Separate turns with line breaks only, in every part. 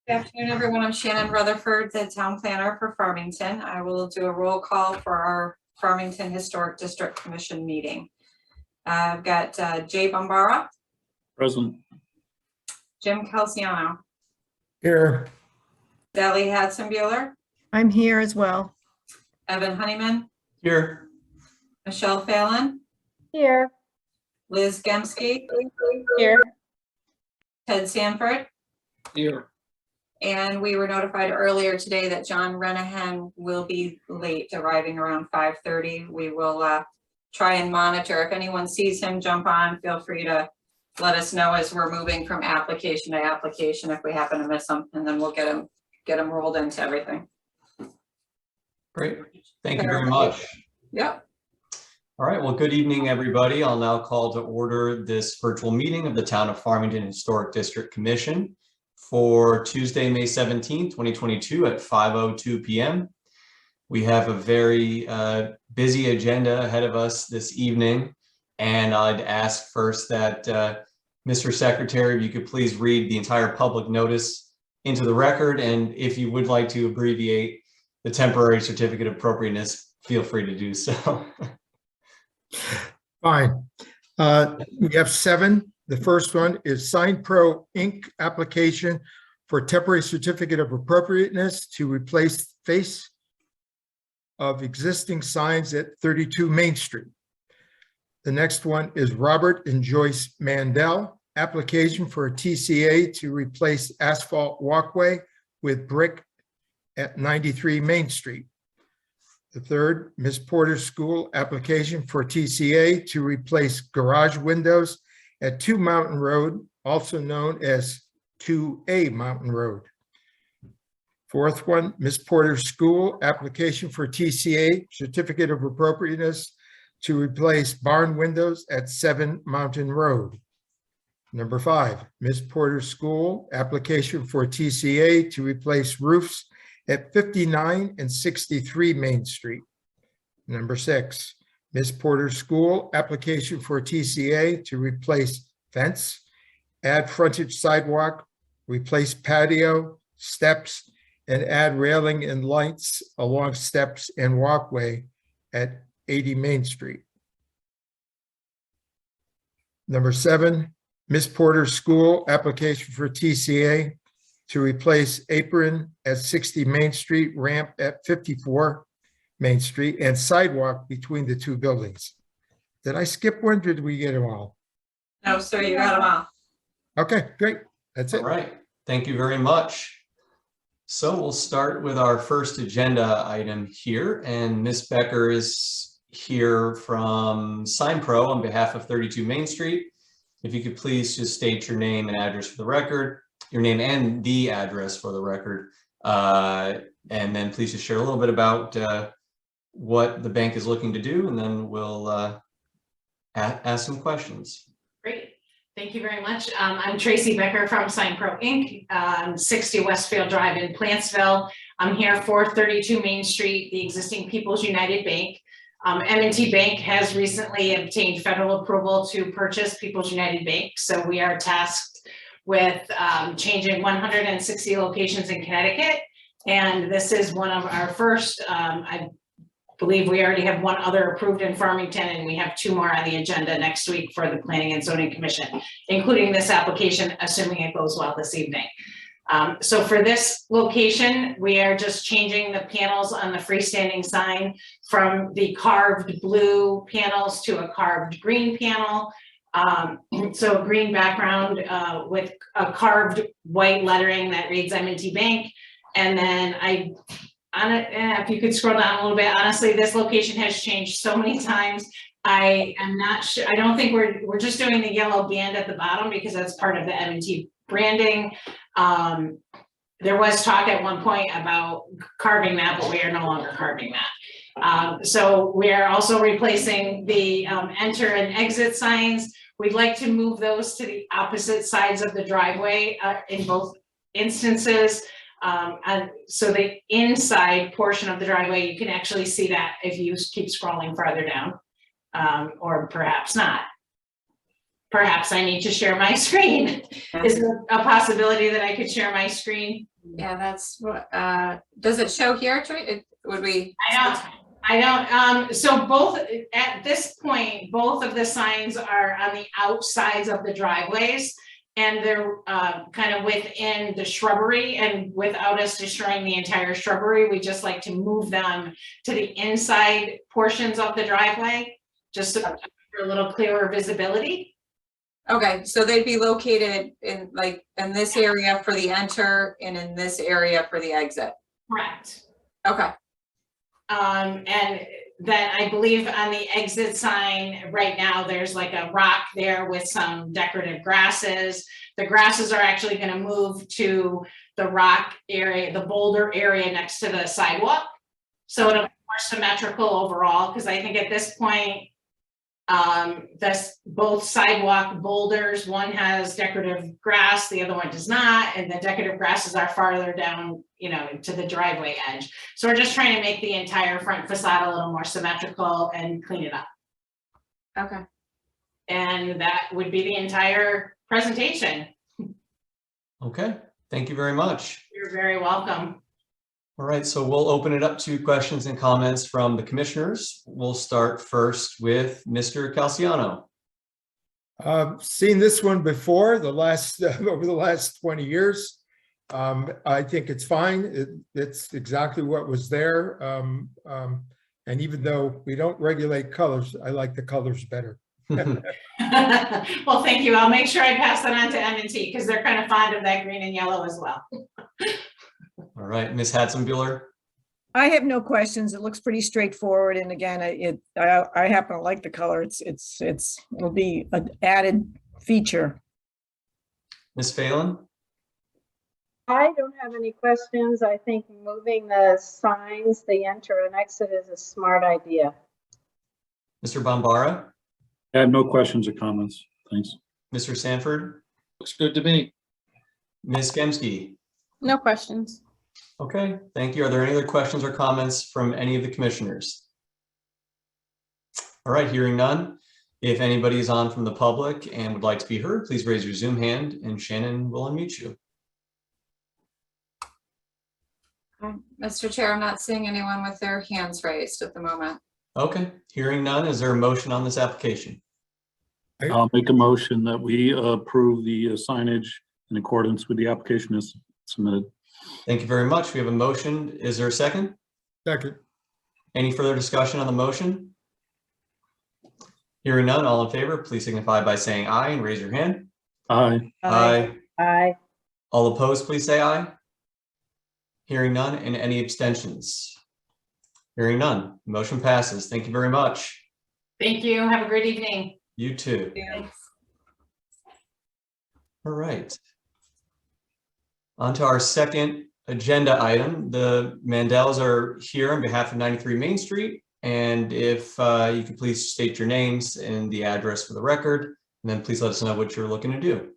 Good afternoon, everyone. I'm Shannon Rutherford, the town planner for Farmington. I will do a roll call for our Farmington Historic District Commission meeting. I've got Jay Bombara.
Present.
Jim Calciano.
Here.
Sally Hadson-Bueller.
I'm here as well.
Evan Honeyman.
Here.
Michelle Fallon.
Here.
Liz Gemsky.
Here.
Ted Sanford.
Here.
And we were notified earlier today that John Renahan will be late, arriving around 5:30. We will try and monitor. If anyone sees him jump on, feel free to let us know as we're moving from application to application if we happen to miss him, and then we'll get him rolled into everything.
Great. Thank you very much.
Yep.
All right. Well, good evening, everybody. I'll now call to order this virtual meeting of the Town of Farmington Historic District Commission for Tuesday, May 17th, 2022 at 5:02 p.m. We have a very busy agenda ahead of us this evening, and I'd ask first that Mr. Secretary, if you could please read the entire public notice into the record, and if you would like to abbreviate the temporary certificate of appropriateness, feel free to do so.
Fine. We have 7. The first one is Sign Pro Inc. application for temporary certificate of appropriateness to replace face of existing signs at 32 Main Street. The next one is Robert and Joyce Mandel, application for a TCA to replace asphalt walkway with brick at 93 Main Street. The third, Ms. Porter School, application for TCA to replace garage windows at 2 Mountain Road, also known as 2A Mountain Road. Fourth one, Ms. Porter School, application for TCA, certificate of appropriateness to replace barn windows at 7 Mountain Road. Number 5, Ms. Porter School, application for TCA to replace roofs at 59 and 63 Main Street. Number 6, Ms. Porter School, application for TCA to replace fence, add frontage sidewalk, replace patio, steps, and add railing and lights along steps and walkway at 80 Main Street. Number 7, Ms. Porter School, application for TCA to replace apron at 60 Main Street, ramp at 54 Main Street, and sidewalk between the 2 buildings. Did I skip one? Did we get them all?
No, sir, you got them all.
Okay, great. That's it.
All right. Thank you very much. So we'll start with our first agenda item here, and Ms. Becker is here from Sign Pro on behalf of 32 Main Street. If you could please just state your name and address for the record, your name and the address for the record, and then please just share a little bit about what the bank is looking to do, and then we'll ask some questions.
Great. Thank you very much. I'm Tracy Becker from Sign Pro Inc., 60 Westfield Drive in Plantsville. I'm here for 32 Main Street, the existing People's United Bank. M&T Bank has recently obtained federal approval to purchase People's United Bank. So we are tasked with changing 160 locations in Connecticut. And this is one of our first, I believe we already have one other approved in Farmington, and we have 2 more on the agenda next week for the Planning and Zoning Commission, including this application, assuming it goes well this evening. So for this location, we are just changing the panels on the freestanding sign from the carved blue panels to a carved green panel. So a green background with a carved white lettering that reads M&T Bank. And then if you could scroll down a little bit, honestly, this location has changed so many times. I am not sure. I don't think we're just doing the yellow band at the bottom because that's part of the M&T branding. There was talk at one point about carving that, but we are no longer carving that. So we are also replacing the enter and exit signs. We'd like to move those to the opposite sides of the driveway in both instances. And so the inside portion of the driveway, you can actually see that if you keep scrolling farther down, or perhaps not. perhaps I need to share my screen. Is there a possibility that I could share my screen?
Yeah, that's what, does it show here, would we?
I don't, so both, at this point, both of the signs are on the outsides of the driveways. And they're kind of within the shrubbery, and without us destroying the entire shrubbery, we just like to move them to the inside portions of the driveway, just for a little clearer visibility.
Okay, so they'd be located in this area for the enter and in this area for the exit.
Correct.
Okay,
And then I believe on the exit sign right now, there's like a rock there with some decorative grasses. The grasses are actually going to move to the rock area, the boulder area next to the sidewalk. So it'll be more symmetrical overall, because I think at this point, both sidewalk boulders, one has decorative grass, the other one does not, and the decorative grasses are farther down, to the driveway edge. So we're just trying to make the entire front facade a little more symmetrical and clean it up.
okay.
And that would be the entire presentation.
Okay, thank you very much.
You're very welcome.
All right, so we'll open it up to questions and comments from the commissioners. We'll start first with Mr. Calciano.
Seen this one before, over the last 20 years. I think it's fine. It's exactly what was there. And even though we don't regulate colors, I like the colors better.
Well, thank you. I'll make sure I pass that on to M&T, because they're kind of fond of that green and yellow as well.
All right, Ms. Hatzenbuehler.
I have no questions. It looks pretty straightforward. And again, I happen to like the color. It'll be an added feature.
Ms. Phelan.
I don't have any questions. I think moving the signs, the enter and exit, is a smart idea.
Mr. Bombara.
I have no questions or comments. Thanks.
Mr. Sanford.
Looks good to me.
Ms. Gemske.
No questions.
Okay, thank you. Are there any other questions or comments from any of the commissioners? All right, hearing none. If anybody is on from the public and would like to be heard, please raise your Zoom hand and Shannon will unmute you.
Mr. Chair, I'm not seeing anyone with their hands raised at the moment.
Okay, hearing none, is there a motion on this application?
I'll make a motion that we approve the signage in accordance with the application as submitted.
Thank you very much. We have a motion. Is there a second?
Second.
Any further discussion on the motion? Hearing none, all in favor, please signify by saying aye and raise your hand.
Aye.
Aye.
Aye.
All opposed, please say aye. Hearing none, and any abstentions? Hearing none, motion passes. Thank you very much.
Thank you. Have a great evening.
You too.
Thanks.
All right. On to our second agenda item. The Mandels are here on behalf of 93 Main Street. And if you could please state your names and the address for the record, and then please let us know what you're looking to do.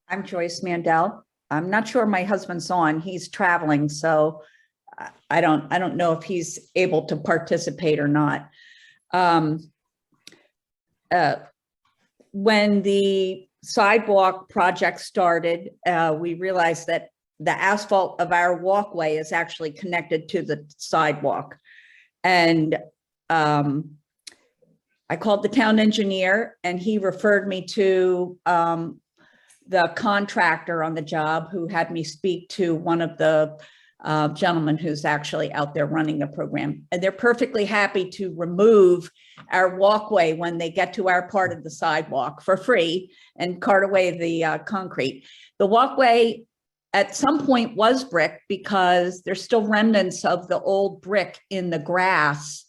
I'm Joyce Mandel. I'm not sure my husband's on. He's traveling, so I don't know if he's able to participate or not. When the sidewalk project started, we realized that the asphalt of our walkway is actually connected to the sidewalk. And I called the town engineer and he referred me to the contractor on the job, who had me speak to one of the gentlemen who's actually out there running the program. And they're perfectly happy to remove our walkway when they get to our part of the sidewalk for free and cart away the concrete. The walkway at some point was brick because there's still remnants of the old brick in the grass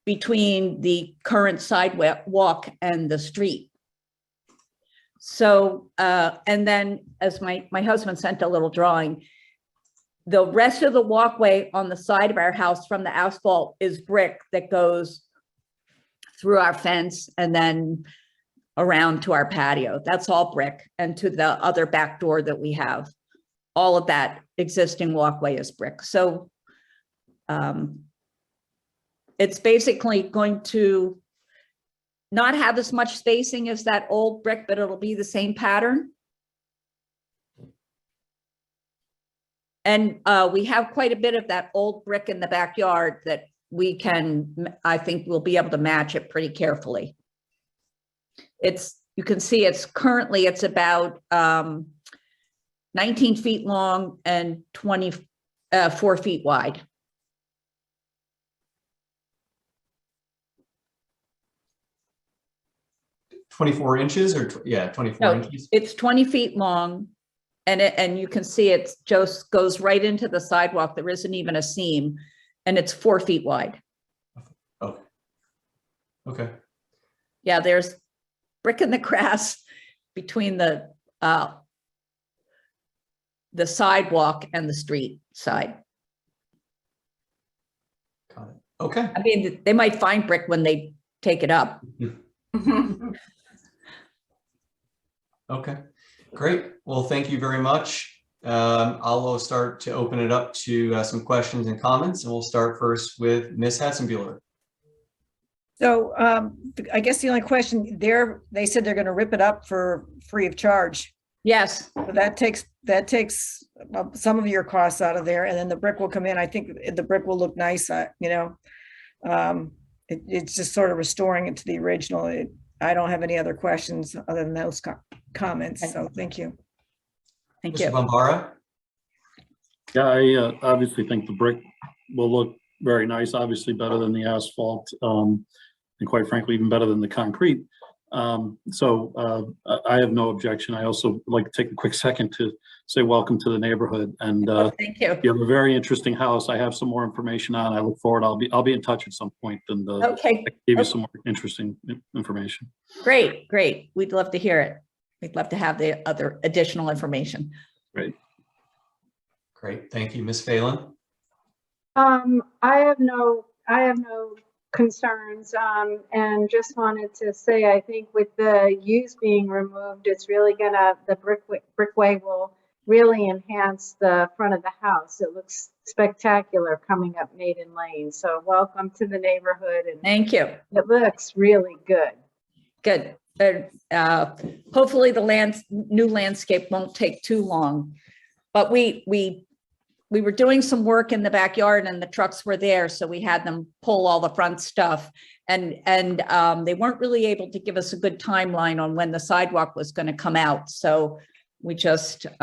between the current sidewalk and the street. So, and then as my husband sent a little drawing, the rest of the walkway on the side of our house from the asphalt is brick that goes through our fence and then around to our patio. That's all brick, and to the other back door that we have. All of that existing walkway is brick. So it's basically going to not have as much spacing as that old brick, but it'll be the same pattern. And we have quite a bit of that old brick in the backyard that we can, I think we'll be able to match it pretty carefully. You can see it's currently, it's about 19 feet long and 24 feet wide.
Twenty-four inches or, yeah, 24
No,
inches?
it's 20 feet long, and you can see it just goes right into the sidewalk. There isn't even a seam, and it's 4 feet wide.
Okay. Okay.
Yeah, there's brick in the grass between the sidewalk and the street side.
Got it. Okay.
I mean, they might find brick when they take it up.
Okay, great. Well, thank you very much. I'll start to open it up to some questions and comments, and we'll start first with Ms. Hatzenbuehler.
So I guess the only question there, they said they're going to rip it up for free of charge.
Yes,
But that takes some of your costs out of there, and then the brick will come in. I think the brick will look nice, it's just sort of restoring it to the original. I don't have any other questions other than those comments, so thank you.
thank
Mr.
you.
Bombara?
Yeah, I obviously think the brick will look very nice, obviously better than the asphalt, and quite frankly, even better than the concrete. So I have no objection. I also would like to take a quick second to say welcome to the neighborhood, and
Thank you.
you have a very interesting house. I have some more information on. I look forward. I'll be in touch at some point and
Okay,
give you some more interesting information.
great, great. We'd love to hear it. We'd love to have the other additional information.
Great.
Great, thank you. Ms. Phelan?
I have no concerns, and just wanted to say, I think with the U's being removed, it's really the brickway will really enhance the front of the house. It looks spectacular coming up Maiden Lane. So welcome to the neighborhood, and
Thank you.
it looks really good.
Good. Hopefully the new landscape won't take too long. But we were doing some work in the backyard, and the trucks were there, so we had them pull all the front stuff. And they weren't really able to give us a good timeline on when the sidewalk was going to come out. So we just it's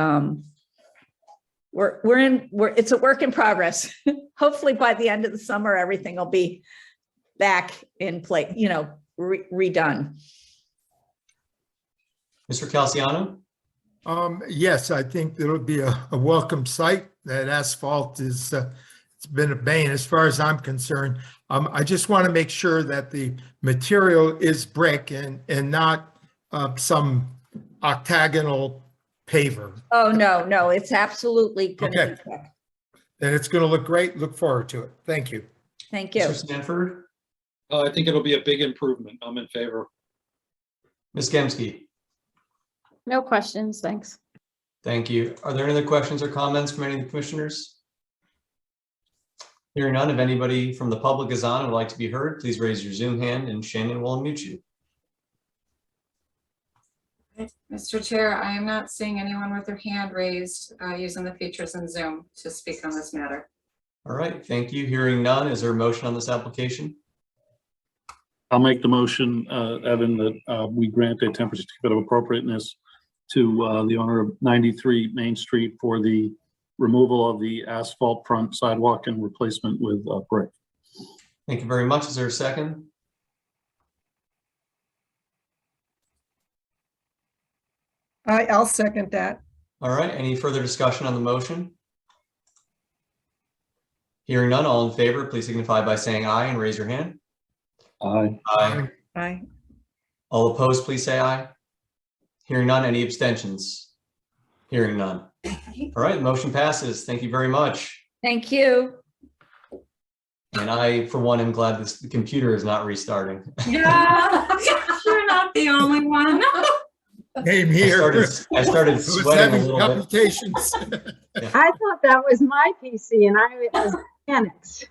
a work in progress. Hopefully by the end of the summer, everything will be back in place, redone.
Mr. Calciano?
Yes, I think it'll be a welcome sight. That asphalt is, it's been a bane as far as I'm concerned. I just want to make sure that the material is brick and not some octagonal paver.
Oh, no, it's absolutely going to
Okay.
be quick.
And it's going to look great. Look forward to it. Thank you.
Thank you.
Mr. Stanford?
I think it'll be a big improvement. I'm in favor.
Ms. Gemske?
No questions, thanks.
Thank you. Are there any other questions or comments from any of the commissioners? Hearing none, if anybody from the public is on and would like to be heard, please raise your Zoom hand and Shannon will unmute you.
Mr. Chair, I am not seeing anyone with their hand raised using the features in Zoom to speak on this matter.
All right, thank you. Hearing none, is there a motion on this application?
I'll make the motion, Evan, that we grant a temporary certificate of appropriateness to the owner of 93 Main Street for the removal of the asphalt front sidewalk and replacement with brick.
Thank you very much. Is there a second?
I'll second that.
All right, any further discussion on the motion? Hearing none, all in favor, please signify by saying aye and raise your hand.
Aye.
Aye.
Aye.
All opposed, please say aye. Hearing none, any abstentions? Hearing none. All right, motion passes. Thank you very much.
Thank you.
And I, for one, am glad the computer is not restarting.
Yeah, you're not the only one.
Name here.
I started
It was
sweating a
having
little bit.
computations.
I thought that was my PC, and I was panicked.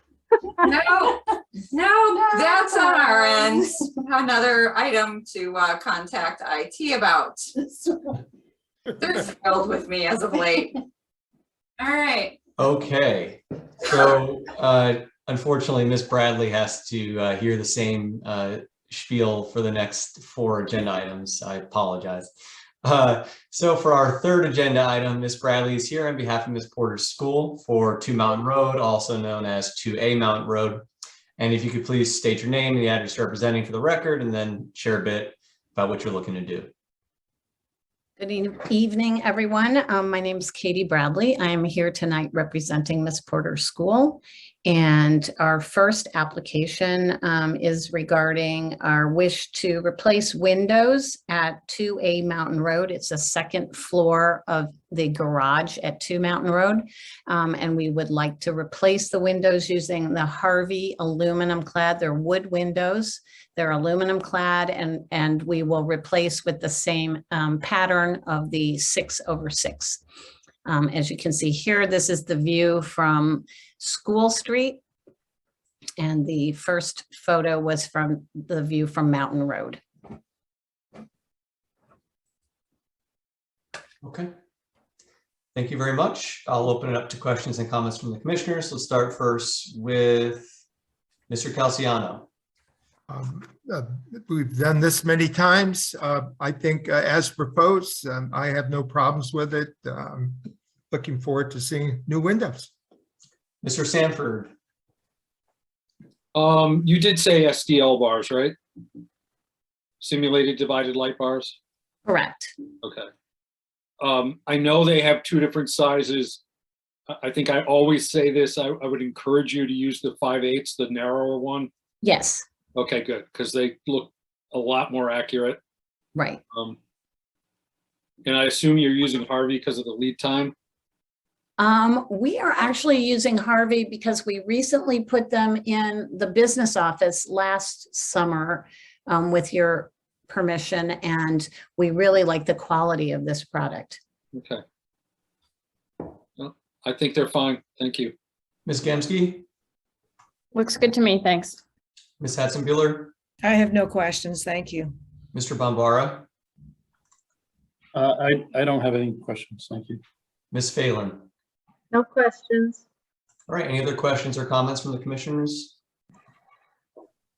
No, that's on our end. another item to contact IT about. They're thrilled with me as of late. All right.
Okay, so unfortunately, Miss Bradley has to hear the same spiel for the next 4 agenda items. I apologize. So for our 3rd agenda item, Miss Bradley is here on behalf of Miss Porter's school for 2 Mountain Road, also known as 2A Mountain Road. And if you could please state your name and the address you're representing for the record, and then share a bit about what you're looking to do.
Good evening, everyone. My name is Katie Bradley. I am here tonight representing Miss Porter's school. And our first application is regarding our wish to replace windows at 2A Mountain Road. It's the 2nd floor of the garage at 2 Mountain Road. And we would like to replace the windows using the Harvey aluminum clad. They're wood windows. They're aluminum clad, and we will replace with the same pattern of the 6/6. As you can see here, this is the view from School Street. And the first photo was from the view from Mountain Road.
Okay. Thank you very much. I'll open it up to questions and comments from the commissioners. Let's start first with Mr. Calciano.
We've done this many times. I think as proposed, I have no problems with it. Looking forward to seeing new windows.
Mr. Sanford.
You did say SDL bars, right? Simulated divided light bars?
Correct.
Okay. I know they have 2 different sizes. I think I always say this, I would encourage you to use the 5/8, the narrower one.
Yes.
Okay, good, because they look a lot more accurate.
Right.
And I assume you're using Harvey because of the lead time?
We are actually using Harvey because we recently put them in the business office last summer with your permission, and we really like the quality of this product.
Okay. Well, I think they're fine. Thank you.
Ms. Gemske,
Looks good to me, thanks.
Ms. Hatzenbuehler,
I have no questions. Thank you.
Mr. Bombara,
I don't have any questions. Thank you.
Ms. Phelan.
No questions.
All right, any other questions or comments from the commissioners?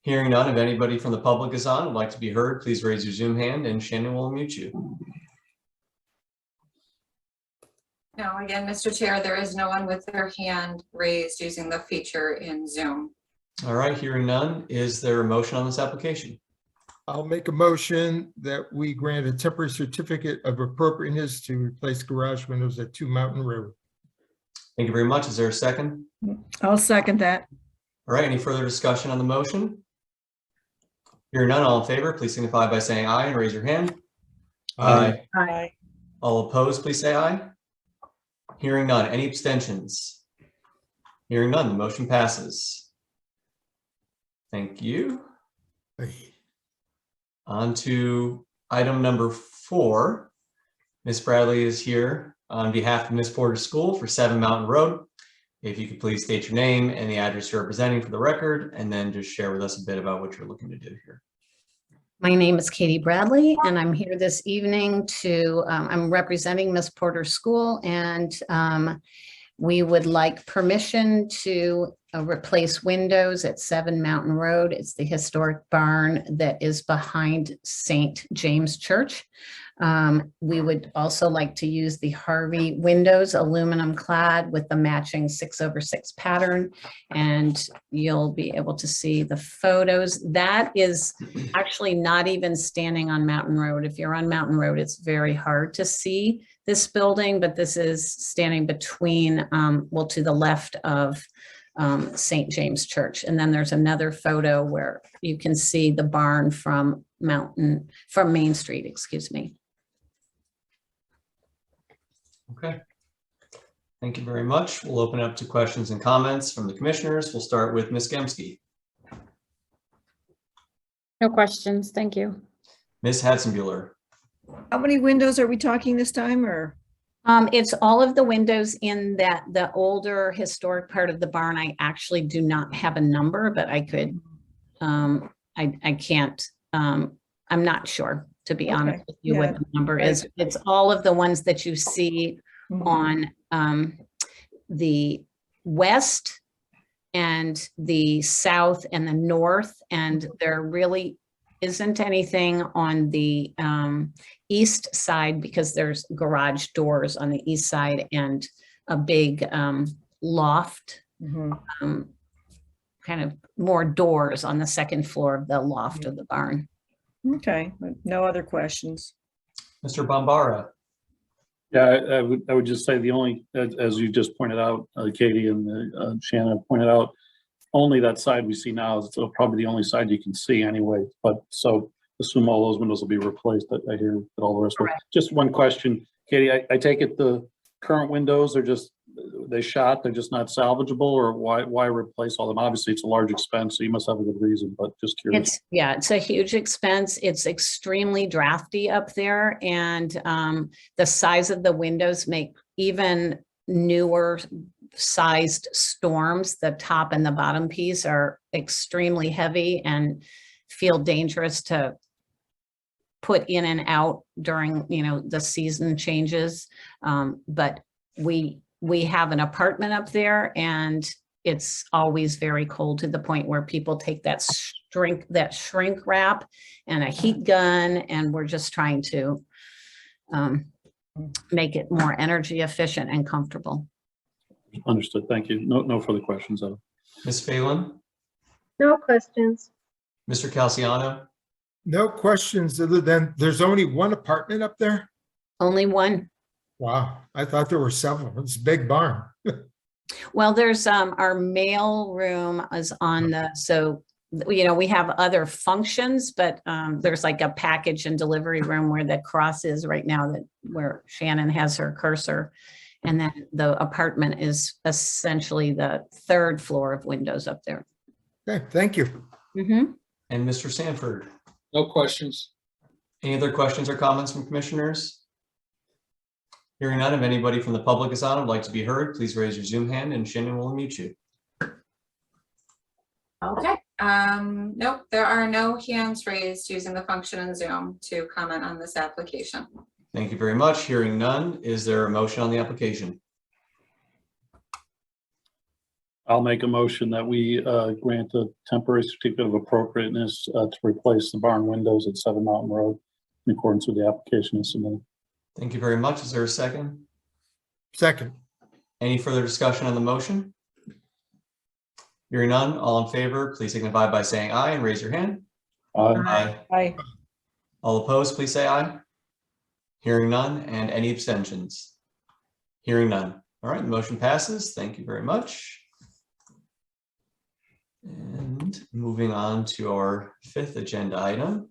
Hearing none, if anybody from the public is on, would like to be heard, please raise your Zoom hand and Shannon will unmute you.
No, again, Mr. Chair, there is no one with their hand raised using the feature in Zoom.
All right, hearing none, is there a motion on this application?
I'll make a motion that we grant a temporary certificate of appropriateness to replace garage windows at 2 Mountain Road.
Thank you very much. Is there a second?
I'll second that.
All right, any further discussion on the motion? Hearing none, all in favor, please signify by saying aye and raise your hand. Aye.
Aye.
All opposed, please say aye. Hearing none, any abstentions? Hearing none, the motion passes. Thank you.
Aye.
On to item number 4. Ms. Bradley is here on behalf of Ms. Porter's school for 7 Mountain Road. If you could please state your name and the address you're representing for the record, and then just share with us a bit about what you're looking to do here.
My name is Katie Bradley, and I'm here this evening to, I'm representing Miss Porter's school, and we would like permission to replace windows at 7 Mountain Road. It's the historic barn that is behind St. James Church. We would also like to use the Harvey windows, aluminum clad with the matching 6/6 pattern. And you'll be able to see the photos. That is actually not even standing on Mountain Road. If you're on Mountain Road, it's very hard to see this building, but this is standing between, well, to the left of St. James Church. And then there's another photo where you can see the barn from Main Street, excuse me.
Okay. Thank you very much. We'll open up to questions and comments from the commissioners. We'll start with Ms. Gemske.
No questions, thank you.
Ms. Hatzenbuehler.
How many windows are we talking this time, or?
It's all of the windows in the older historic part of the barn. I actually do not have a number, but I could, I can't I'm not sure, to be honest
Okay.
with you,
Yeah.
what the number is. It's all of the ones that you see
Mhm.
on the west and the south and the north, and there really isn't anything on the east side because there's garage doors on the east side and a big loft,
Mhm.
kind of more doors on the second floor of the loft of the barn.
Okay, but no other questions.
Mr. Bombara.
Yeah, I would just say the only, as you just pointed out, Katie and Shannon pointed out, only that side we see now is probably the only side you can see anyway. But so assume all those windows will be replaced. I hear that all the rest of it. Just one question, Katie, I take it the current windows are just, they're just not salvageable, or why replace all them? Obviously it's a large expense, so you must have a good reason, but just curious.
It's a huge expense. It's extremely drafty up there, and the size of the windows make even newer sized storms, the top and the bottom piece are extremely heavy and feel dangerous to put in and out during, the season changes. But we have an apartment up there, and it's always very cold, to the point where people take that shrink wrap and a heat gun, and we're just trying to make it more energy efficient and comfortable.
Understood. Thank you. No further questions.
Ms. Phelan,
No questions.
Mr. Calciano,
No questions other than there's only one apartment up there?
Only one.
Wow, I thought there were several. It's a big barn.
Well, there's our mail room is on so we have other functions, but there's like a package and delivery room where the cross is right now, where Shannon has her cursor. And then the apartment is essentially the third floor of windows up there.
Okay, thank you.
Mm-hmm.
and Mr. Sanford.
No questions.
Any other questions or comments from commissioners? Hearing none, if anybody from the public is on and would like to be heard, please raise your Zoom hand and Shannon will unmute you.
Okay, nope, there are no hands raised using the function in Zoom to comment on this application.
Thank you very much. Hearing none, is there a motion on the application?
I'll make a motion that we grant a temporary certificate of appropriateness to replace the barn windows at 7 Mountain Road in accordance with the application as submitted.
Thank you very much. Is there a second?
Second.
Any further discussion on the motion? Hearing none, all in favor, please signify by saying aye and raise your hand. Aye.
Aye.
All opposed, please say aye. Hearing none, and any abstentions? Hearing none. All right, the motion passes. Thank you very much. And moving on to our 5th agenda item.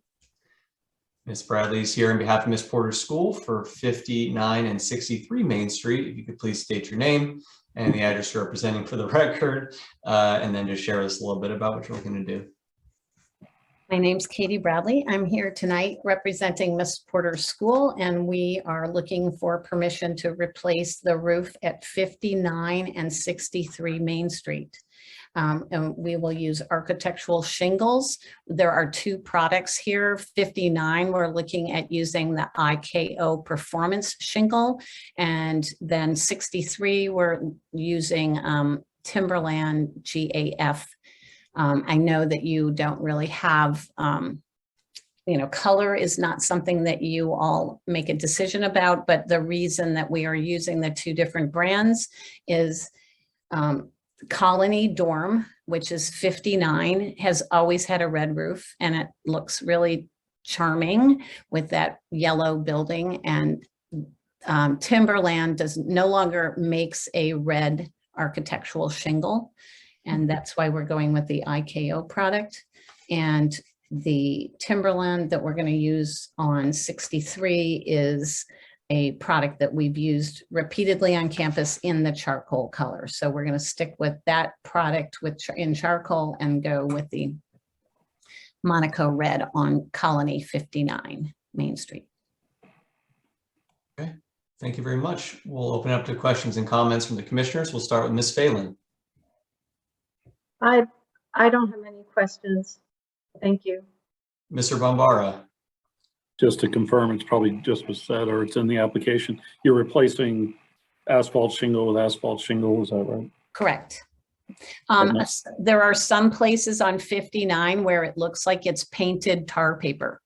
Ms. Bradley is here on behalf of Ms. Porter's School for 59 and 63 Main Street. If you could please state your name and the address you're representing for the record, and then just share with us a little bit about what you're looking to do.
My name's Katie Bradley. I'm here tonight representing Miss Porter's School, and we are looking for permission to replace the roof at 59 and 63 Main Street. And we will use architectural shingles. There are 2 products here. 59, we're looking at using the IKO Performance shingle, and then 63, we're using Timberland GAF. I know that you don't really have, color is not something that you all make a decision about, but the reason that we are using the 2 different brands is Colony Dorm, which is 59, has always had a red roof, and it looks really charming with that yellow building. And Timberland no longer makes a red architectural shingle. And that's why we're going with the IKO product. And the Timberland that we're going to use on 63 is a product that we've used repeatedly on campus in the charcoal color. So we're going to stick with that product in charcoal and go with the Monaco red on Colony 59 Main Street.
Okay, thank you very much. We'll open up to questions and comments from the commissioners. We'll start with Ms. Phelan.
I don't have any questions. Thank you.
Mr. Bombara.
Just to confirm, it's probably just was said, or it's in the application, you're replacing asphalt shingle with asphalt shingle, is that right?
Correct.
Okay.
There are some places on 59 where it looks like it's painted tar paper,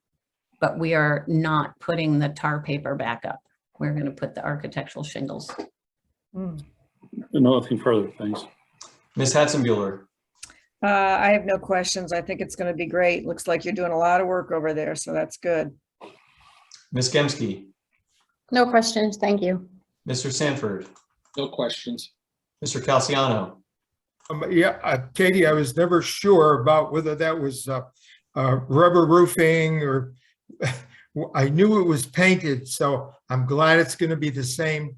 but we are not putting the tar paper back up. We're going to put the architectural shingles.
Nothing further, thanks.
Ms. Hatzenbuehler.
I have no questions. I think it's going to be great. Looks like you're doing a lot of work over there, so that's good.
Ms. Gemske.
No questions, thank you.
Mr. Sanford.
No questions.
Mr. Calciano.
Katie, I was never sure about whether that was rubber roofing or I knew it was painted, so I'm glad it's going to be the same.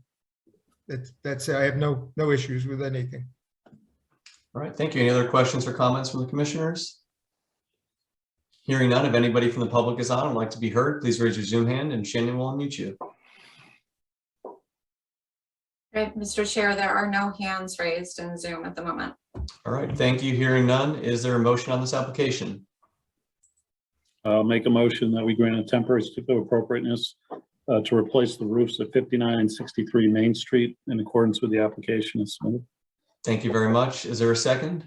That's I have no issues with anything.
All right, thank you. Any other questions or comments from the commissioners? Hearing none, if anybody from the public is on and would like to be heard, please raise your Zoom hand and Shannon will unmute you.
Great, Mr. Chair, there are no hands raised in Zoom at the moment.
All right, thank you. Hearing none, is there a motion on this application?
I'll make a motion that we grant a temporary certificate of appropriateness to replace the roofs at 59 and 63 Main Street in accordance with the application as submitted.
Thank you very much. Is there a second?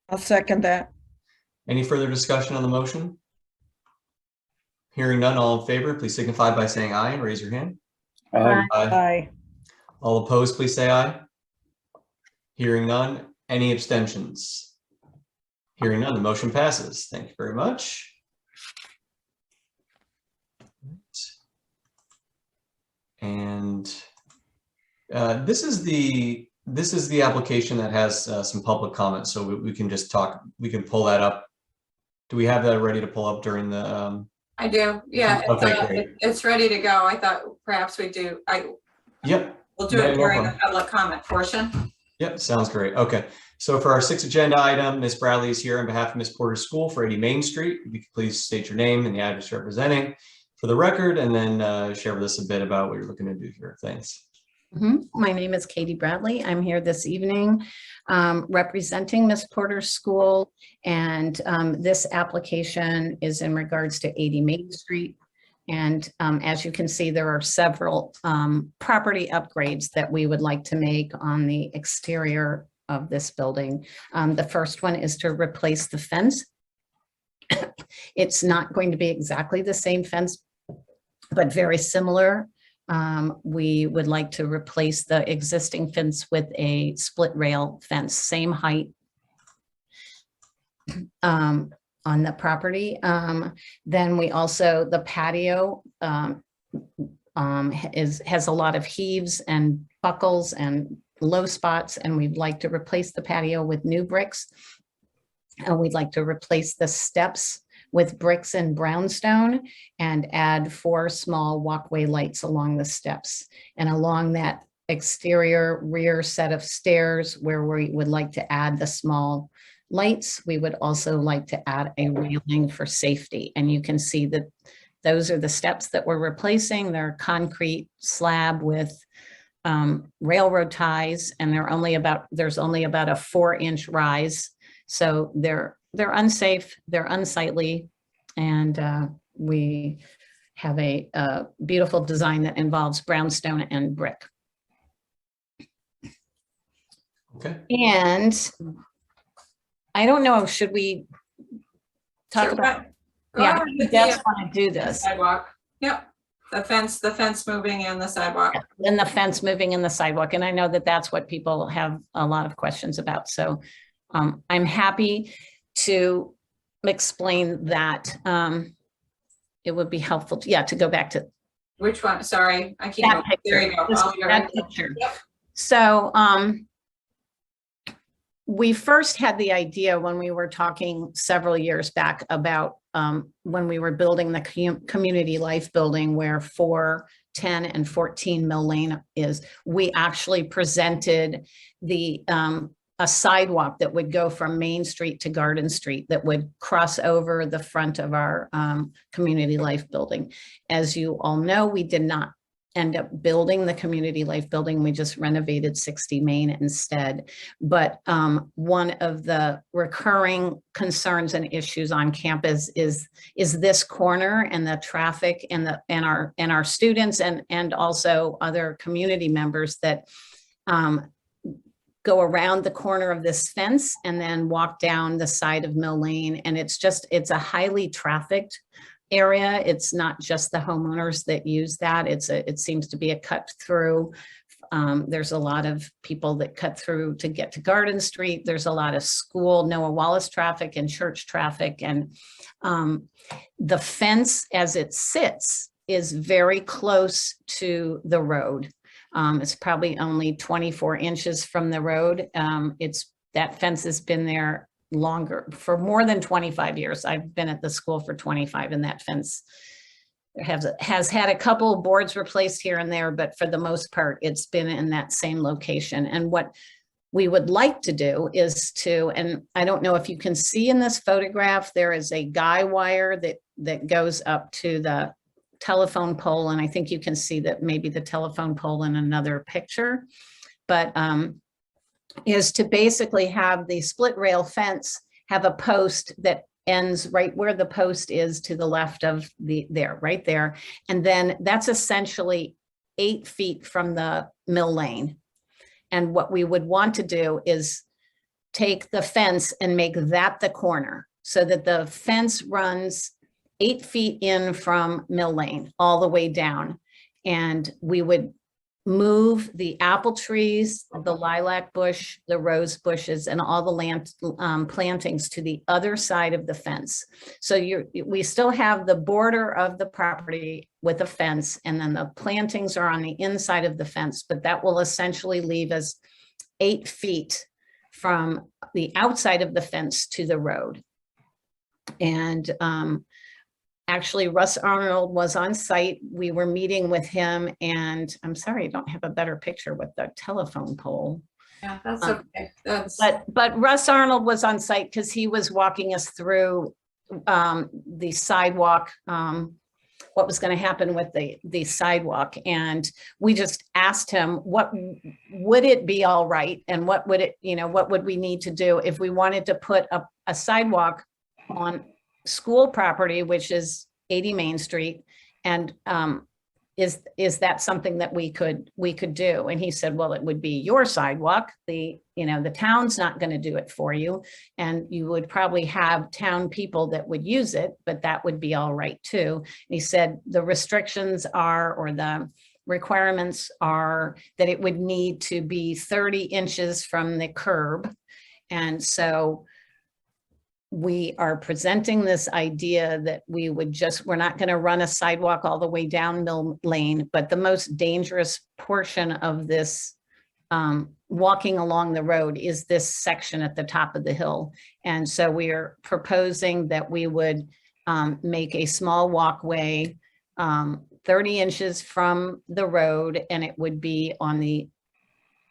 I'll second that.
Any further discussion on the motion? Hearing none, all in favor, please signify by saying aye and raise your hand.
Aye.
Aye.
All opposed, please say aye. Hearing none, any abstentions? Hearing none, the motion passes. Thank you very much. And this is the application that has some public comments, so we can just talk, we can pull that up. Do we have that ready to pull up during the?
I do, yeah.
Okay, great.
It's ready to go. I thought perhaps we do.
Yep.
We'll do it during the public comment portion.
Yep, sounds great. Okay, so for our 6th agenda item, Ms. Bradley is here on behalf of Ms. Porter's School for 80 Main Street. If you could please state your name and the address you're representing for the record, and then share with us a bit about what you're looking to do here. Thanks.
My name is Katie Bradley. I'm here this evening representing Miss Porter's School, and this application is in regards to 80 Main Street. And as you can see, there are several property upgrades that we would like to make on the exterior of this building. The first one is to replace the fence. It's not going to be exactly the same fence, but very similar. We would like to replace the existing fence with a split rail fence, same height on the property. Then we also, the patio has a lot of heaves and buckles and low spots, and we'd like to replace the patio with new bricks. And we'd like to replace the steps with bricks and brownstone and add 4 small walkway lights along the steps. And along that exterior rear set of stairs where we would like to add the small lights, we would also like to add a railing for safety. And you can see that those are the steps that we're replacing. They're concrete slab with railroad ties, and there's only about a 4-inch rise. So they're unsafe, they're unsightly, and we have a beautiful design that involves brownstone and brick.
Okay.
And I don't know, should we talk
Sure,
about?
go
Yeah,
ahead with
that's
the
want to do this.
sidewalk. Yep, the fence moving and the sidewalk.
And the fence moving in the sidewalk. And I know that that's what people have a lot of questions about. So I'm happy to explain that. It would be helpful to go back to
Which one? Sorry, I keep.
that
There you
picture.
go. Oh, you're
That
right.
picture.
Yep.
So we first had the idea when we were talking several years back about when we were building the community life building where 4, 10, and 14 Mill Lane is. We actually presented a sidewalk that would go from Main Street to Garden Street that would cross over the front of our community life building. As you all know, we did not end up building the community life building. We just renovated 60 Main instead. But one of the recurring concerns and issues on campus is this corner and the traffic and our students and also other community members that go around the corner of this fence and then walk down the side of Mill Lane. And it's a highly trafficked area. It's not just the homeowners that use that. It seems to be a cut through. There's a lot of people that cut through to get to Garden Street. There's a lot of school, Noah Wallace traffic and church traffic. And the fence as it sits is very close to the road. It's probably only 24 inches from the road. That fence has been there longer, for more than 25 years. I've been at the school for 25, and that fence has had a couple of boards replaced here and there, but for the most part, it's been in that same location. And what we would like to do is and I don't know if you can see in this photograph, there is a guy wire that goes up to the telephone pole. And I think you can see that maybe the telephone pole in another picture, but is to basically have the split rail fence have a post that ends right where the post is to the left of right there. And then that's essentially 8 feet from the Mill Lane. And what we would want to do is take the fence and make that the corner so that the fence runs 8 feet in from Mill Lane all the way down. And we would move the apple trees, the lilac bush, the rose bushes, and all the land plantings to the other side of the fence. So we still have the border of the property with a fence, and then the plantings are on the inside of the fence, but that will essentially leave us 8 feet from the outside of the fence to the road. And actually, Russ Arnold was on site. We were meeting with him, and I'm sorry, I don't have a better picture with the telephone pole.
Yeah, that's okay.
But Russ Arnold was on site because he was walking us through the sidewalk, what was going to happen with the sidewalk. And we just asked him, what would it be all right? And what would we need to do if we wanted to put a sidewalk on school property, which is 80 Main Street, and is that something that we could do? And he said, well, it would be your sidewalk. The town's not going to do it for you, and you would probably have town people that would use it, but that would be all right too. And he said the restrictions are, or the requirements are, that it would need to be 30 inches from the curb. And so we are presenting this idea that we're not going to run a sidewalk all the way down Mill Lane, but the most dangerous portion of this walking along the road is this section at the top of the hill. And so we are proposing that we would make a small walkway 30 inches from the road, and it would be on the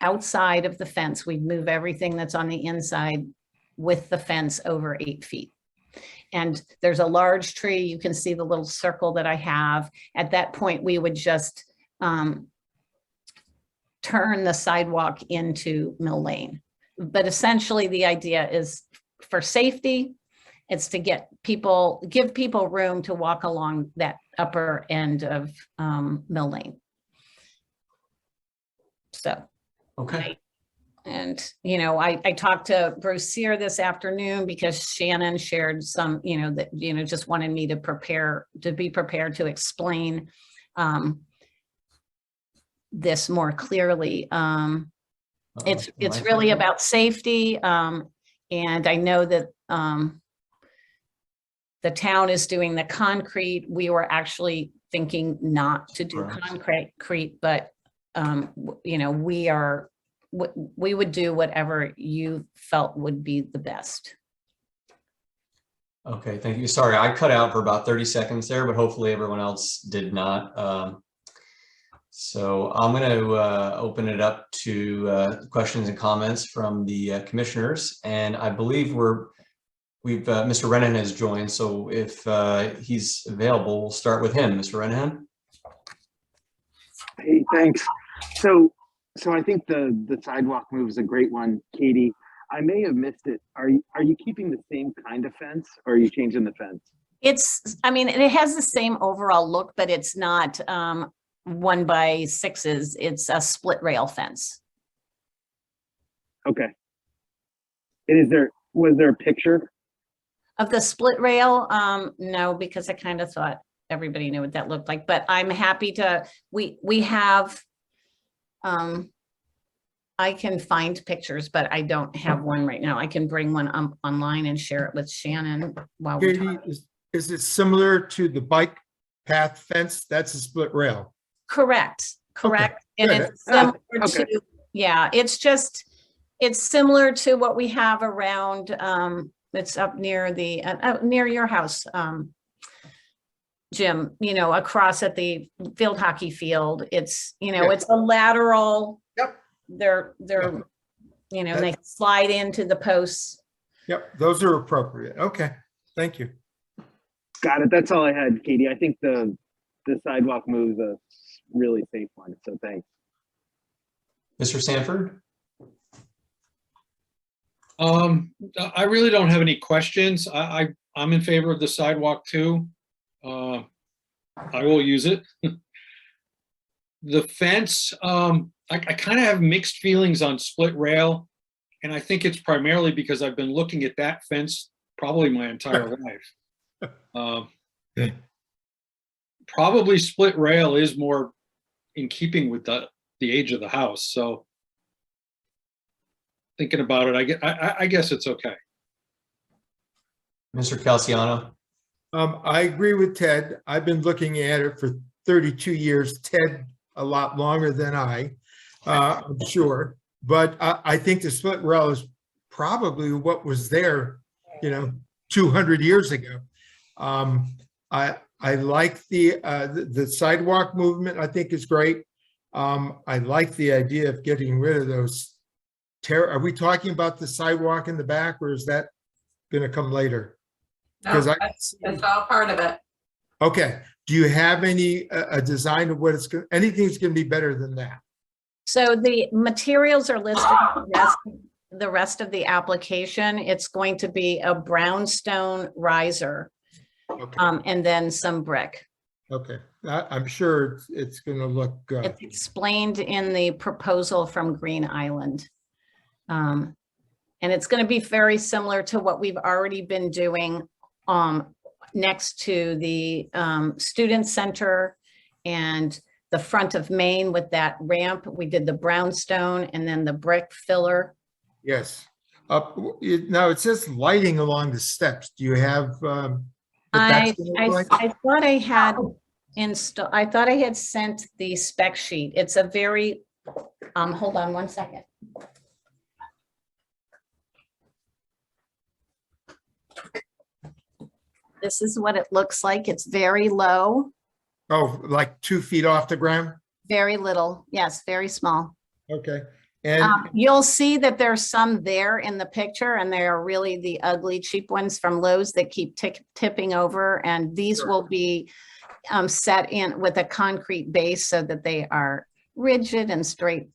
outside of the fence. We'd move everything that's on the inside with the fence over 8 feet. And there's a large tree. You can see the little circle that I have. At that point, we would just turn the sidewalk into Mill Lane. But essentially the idea is for safety. It's to give people room to walk along that upper end of Mill Lane. So.
Okay.
And, I talked to Bruce Sear this afternoon because Shannon shared some, just wanted me to be prepared to explain this more clearly. It's really about safety. And I know that the town is doing the concrete. We were actually thinking not to do concrete, but, we would do whatever you felt would be the best.
Okay, thank you. Sorry, I cut out for about 30 seconds there, but hopefully everyone else did not. So I'm going to open it up to questions and comments from the commissioners. And I believe Mr. Renahan has joined. So if he's available, we'll start with him. Mr. Renahan.
Hey, thanks. So I think the sidewalk move is a great one, Katie. I may have missed it. Are you keeping the same kind of fence or are you changing the fence?
I mean, it has the same overall look, but it's not 1x6s. It's a split rail fence.
Okay. And was there a picture?
Of the split rail, no, because I kind of thought everybody knew what that looked like, but I'm happy to, we have, I can find pictures, but I don't have one right now. I can bring one up online and share it with Shannon while we're
Katie,
talking.
is it similar to the bike path fence? That's a split rail.
Correct. And
good.
it's similar
Okay.
to, yeah, it's similar to what we have around, it's up near the, near your house, Jim, across at the field hockey field. It's, it's a lateral.
Yep.
They're, and they slide into the posts.
Yep, those are appropriate. Okay, thank you.
Got it. That's all I had, Katie. I think the sidewalk move is a really safe one. So thanks.
Mr. Sanford?
I really don't have any questions. I'm in favor of the sidewalk too. I will use it. The fence, I kind of have mixed feelings on split rail. And I think it's primarily because I've been looking at that fence probably my entire life. Probably split rail is more in keeping with the age of the house. So thinking about it, I guess it's okay.
Mr. Calciano?
I agree with Ted. I've been looking at it for 32 years. Ted, a lot longer than I'm sure. But I think the split rail is probably what was there, 200 years ago. I like the sidewalk movement. I think is great. I like the idea of getting rid of those. Are we talking about the sidewalk in the back, or is that going to come later?
No, that's all part of it.
Okay. Do you have any a design of what it's going? Anything's going to be better than that?
So the materials are listed the rest of the application. It's going to be a brownstone riser,
Okay.
and then some brick.
Okay. I'm sure it's going to look.
It's explained in the proposal from Green Island. And it's going to be very similar to what we've already been doing next to the student center and the front of Main with that ramp. We did the brownstone and then the brick filler.
Yes. Now it says lighting along the steps. Do you have?
I thought I had I thought I had sent the spec sheet. It's a very, hold on one second. This is what it looks like. It's very low.
Oh, like 2 feet off the ground?
Very little. Yes, very small.
Okay. And
you'll see that there's some there in the picture, and they are really the ugly cheap ones from Lowe's that keep tipping over. And these
Sure.
will be set in with a concrete base so that they are rigid and straight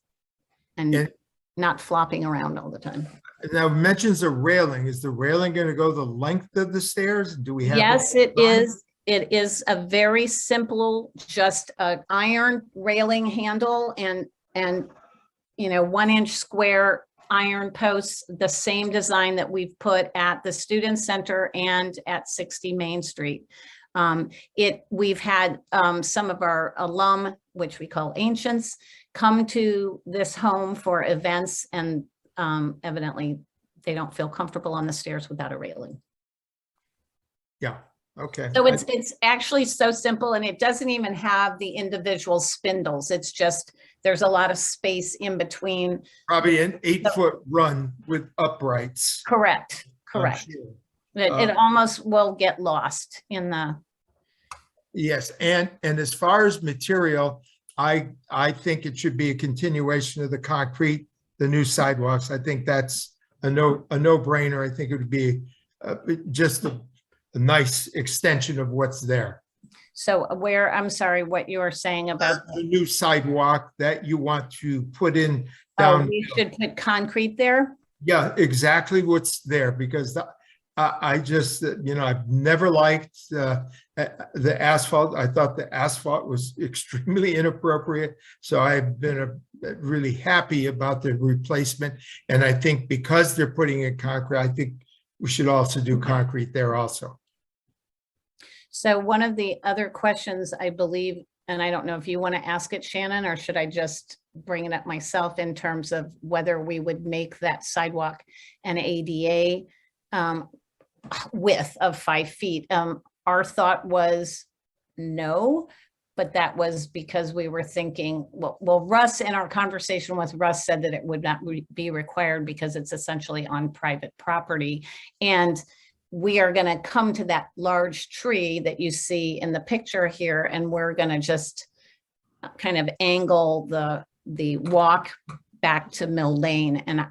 and not flopping around all the time.
now mentions a railing. Is the railing going to go the length of the stairs? Do we have?
Yes, it is. It is a very simple, just a iron railing handle and 1 inch square iron posts, the same design that we've put at the student center and at 60 Main Street. We've had some of our alum, which we call ancients, come to this home for events, and evidently they don't feel comfortable on the stairs without a railing.
Yeah. Okay.
So it's actually so simple, and it doesn't even have the individual spindles. It's just, there's a lot of space in between.
Probably an 8-foot run with uprights.
Correct.
I'm
Correct.
sure.
It almost will get lost in the.
Yes, and as far as material, I think it should be a continuation of the concrete, the new sidewalks. I think that's a no-brainer. I think it would be just a nice extension of what's there.
So where, I'm sorry, what you were saying about,
The new sidewalk that you want to put in
oh,
down.
we should put concrete there?
Yeah, exactly what's there, because I just, I've never liked the asphalt. I thought the asphalt was extremely inappropriate. So I've been really happy about the replacement. And I think because they're putting in concrete, I think we should also do concrete there also.
So one of the other questions, I believe, and I don't know if you want to ask it, Shannon, or should I just bring it up myself in terms of whether we would make that sidewalk an ADA width of 5 feet. Our thought was no, but that was because we were thinking, well, Russ, in our conversation with Russ, said that it would not be required because it's essentially on private property. And we are going to come to that large tree that you see in the picture here, and we're going to just kind of angle the walk back to Mill Lane. And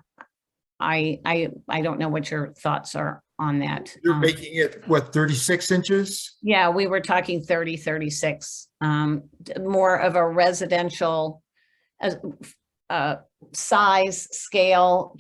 I don't know what your thoughts are on that.
You're making it, what, 36 inches?
Yeah, we were talking 30, 36, more of a residential size scale,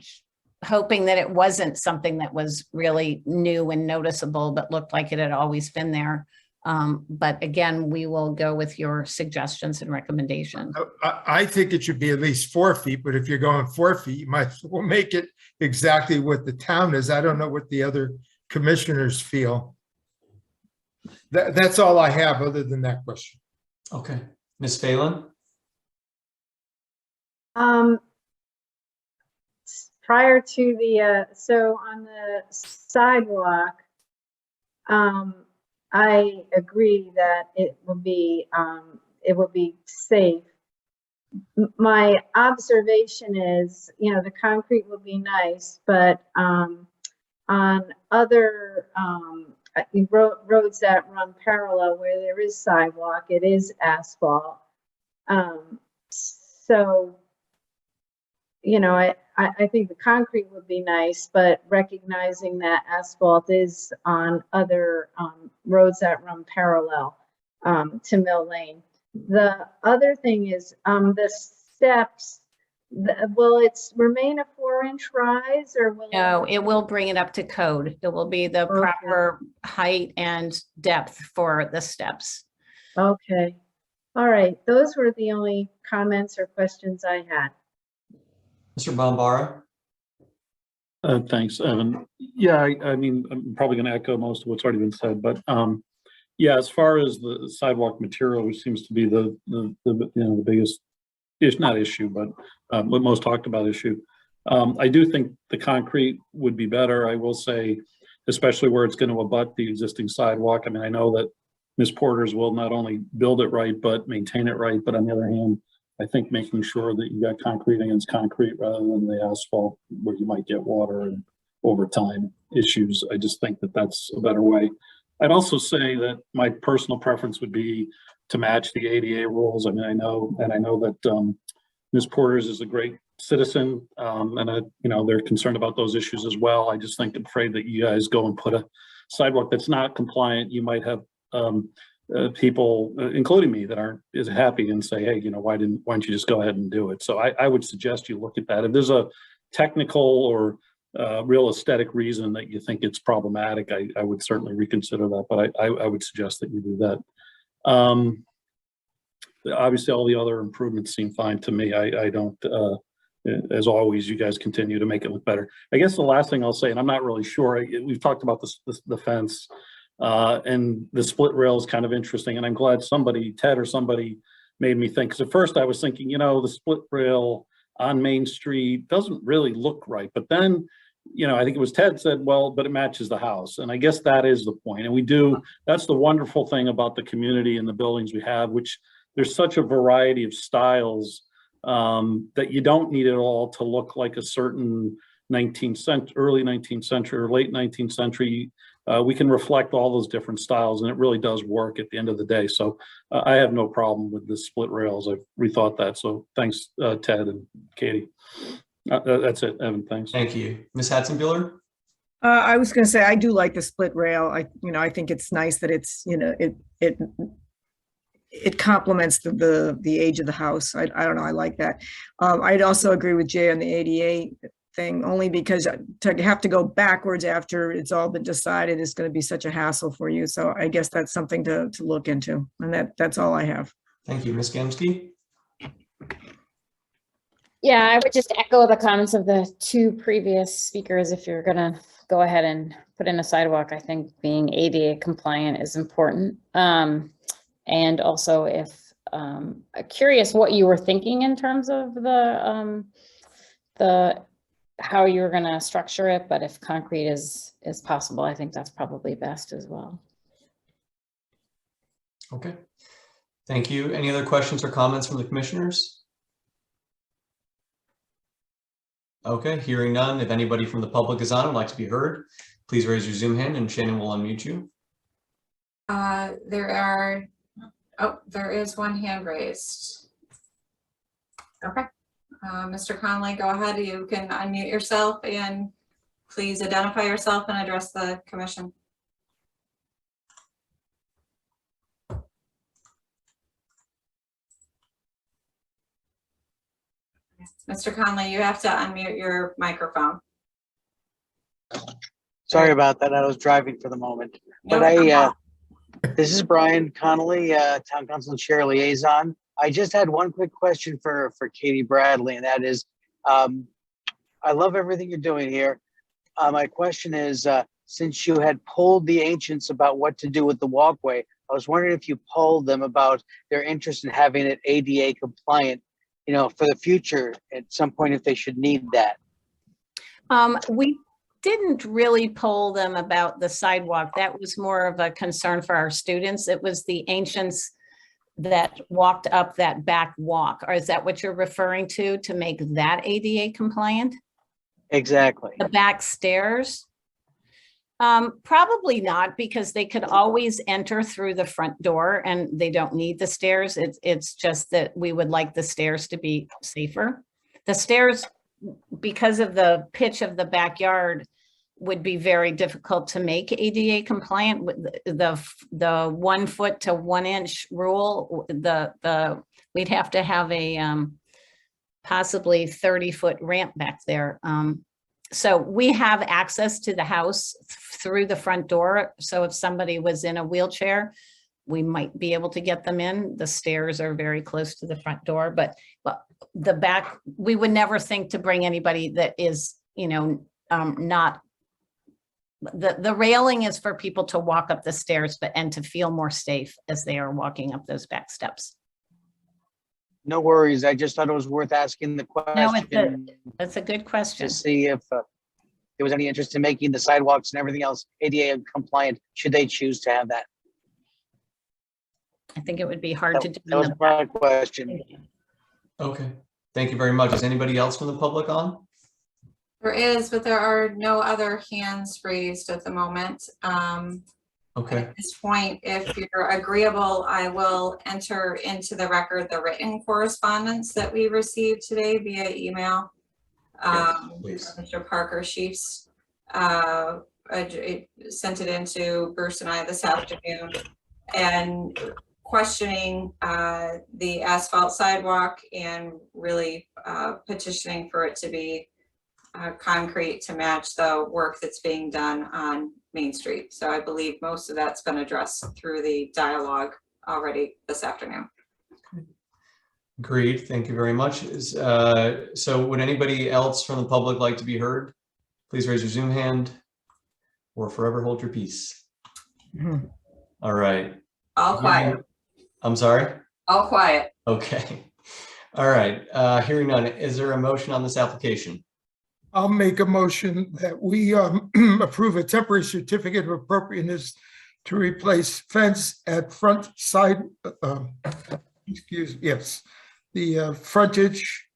hoping that it wasn't something that was really new and noticeable, but looked like it had always been there. But again, we will go with your suggestions and recommendations.
I think it should be at least 4 feet, but if you're going 4 feet, you might as well make it exactly what the town is. I don't know what the other commissioners feel. That's all I have other than that question.
Okay, Ms. Phelan?
Prior to the, so on the sidewalk, I agree that it would be safe. My observation is, the concrete would be nice, but on other roads that run parallel where there is sidewalk, it is asphalt. So, I think the concrete would be nice, but recognizing that asphalt is on other roads that run parallel to Mill Lane. The other thing is the steps, will it remain a 4-inch rise, or will
No, it will bring it up to code. It will be the proper height and depth for the steps.
Okay. All right. Those were the only comments or questions I had.
Mr. Bombara?
Thanks, Evan. Yeah, I mean, I'm probably going to echo most of what's already been said, but yeah, as far as the sidewalk material, which seems to be the biggest, not issue, but the most talked about issue. I do think the concrete would be better. I will say, especially where it's going to abut the existing sidewalk. I mean, I know that Ms. Porter's will not only build it right, but maintain it right. But on the other hand, I think making sure that you got concrete against concrete rather than the asphalt where you might get water and over time issues. I just think that that's a better way. I'd also say that my personal preference would be to match the ADA rules. I mean, I know that Ms. Porter's is a great citizen, and they're concerned about those issues as well. I just think, I'm afraid that you guys go and put a sidewalk that's not compliant. You might have people, including me, that aren't as happy and say, hey, why don't you just go ahead and do it? So I would suggest you look at that. If there's a technical or real aesthetic reason that you think it's problematic, I would certainly reconsider that, but I would suggest that you do that. Obviously, all the other improvements seem fine to me. I don't, as always, you guys continue to make it look better. I guess the last thing I'll say, and I'm not really sure, we've talked about the fence, and the split rail is kind of interesting. And I'm glad Ted or somebody made me think, because at first I was thinking, the split rail on Main Street doesn't really look right. But then, I think it was Ted said, well, but it matches the house. And I guess that is the point. And that's the wonderful thing about the community and the buildings we have, which there's such a variety of styles that you don't need it all to look like a certain early 19th century or late 19th century. We can reflect all those different styles, and it really does work at the end of the day. So I have no problem with the split rails. I've rethought that. So thanks, Ted and Katie. That's it, Evan. Thanks.
Thank you. Ms. Hatzenbuehler?
I was going to say, I do like the split rail. I think it's nice that it's, it it complements the age of the house. I don't know, I like that. I'd also agree with Jay on the ADA thing, only because to have to go backwards after it's all been decided is going to be such a hassle for you. So I guess that's something to look into, and that's all I have.
Thank you, Ms. Gamsky.
Yeah, I would just echo the comments of the two previous speakers. If you're gonna go ahead and put in a sidewalk, I think being ADA compliant is important. And also if, curious what you were thinking in terms of the how you're gonna structure it, but if concrete is possible, I think that's probably best as well.
Okay. Thank you. Any other questions or comments from the commissioners? Okay, hearing none. If anybody from the public is on and would like to be heard, please raise your Zoom hand and Shannon will unmute you.
There is one hand raised. Okay. Mr. Conley, go ahead. You can unmute yourself and please identify yourself and address the commission. Mr. Conley, you have to unmute your microphone.
Sorry about that. I was driving for the moment.
No
But this is Brian Connolly, Town Council Chair Liaison. I just had one quick question for Katie Bradley, and that is, I love everything you're doing here. My question is, since you had polled the ancients about what to do with the walkway, I was wondering if you polled them about their interest in having it ADA compliant, you know, for the future at some point if they should need that.
We didn't really poll them about the sidewalk. That was more of a concern for our students. It was the ancients that walked up that back walk. Or is that what you're referring to make that ADA compliant?
Exactly.
The back stairs? Probably not, because they could always enter through the front door and they don't need the stairs. It's just that we would like the stairs to be safer. The stairs, because of the pitch of the backyard, would be very difficult to make ADA compliant with the 1 foot to 1 inch rule. We'd have to have a possibly 30-foot ramp back there. So we have access to the house through the front door. So if somebody was in a wheelchair, we might be able to get them in. The stairs are very close to the front door, but the back, we would never think to bring anybody that is, you know, not, the railing is for people to walk up the stairs, and to feel more safe as they are walking up those back steps.
No worries. I just thought it was worth asking the question.
No, that's a good question.
To see if there was any interest in making the sidewalks and everything else ADA compliant, should they choose to have that.
I think it would be hard to do.
That was my question.
Okay, thank you very much. Is anybody else from the public on?
There is, but there are no other hands raised at the moment.
Okay.
At this point, if you're agreeable, I will enter into the record the written correspondence that we received today via email.
Please.
Mr. Parker Sheafs sent it into Bruce and I this afternoon, and questioning the asphalt sidewalk and really petitioning for it to be concrete to match the work that's being done on Main Street. So I believe most of that's been addressed through the dialogue already this afternoon.
Agreed. Thank you very much. So would anybody else from the public like to be heard? Please raise your Zoom hand or forever hold your peace. All right.
All quiet.
I'm sorry?
All quiet.
Okay. All right. Hearing none. Is there a motion on this application?
I'll make a motion that we approve a temporary certificate of appropriateness to replace fence at front side, the frontage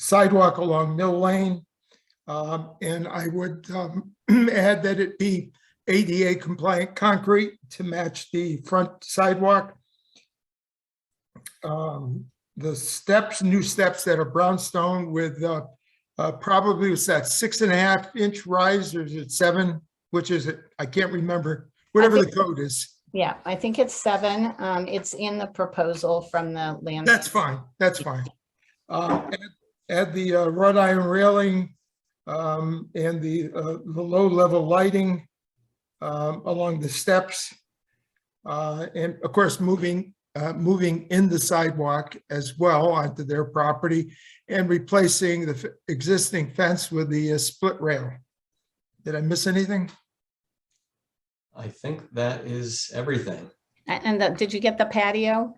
sidewalk along Mill Lane. And I would add that it be ADA compliant concrete to match the front sidewalk. The steps, new steps that are brownstone with probably was that 6.5 inch rise, or is it 7? Which is it? I can't remember. Whatever the code is.
Yeah, I think it's 7. It's in the proposal from the land.
That's fine, that's fine. Add the wrought iron railing and the low-level lighting along the steps. And of course, moving in the sidewalk as well onto their property and replacing the existing fence with the split rail. Did I miss anything?
I think that is everything.
And did you get the patio?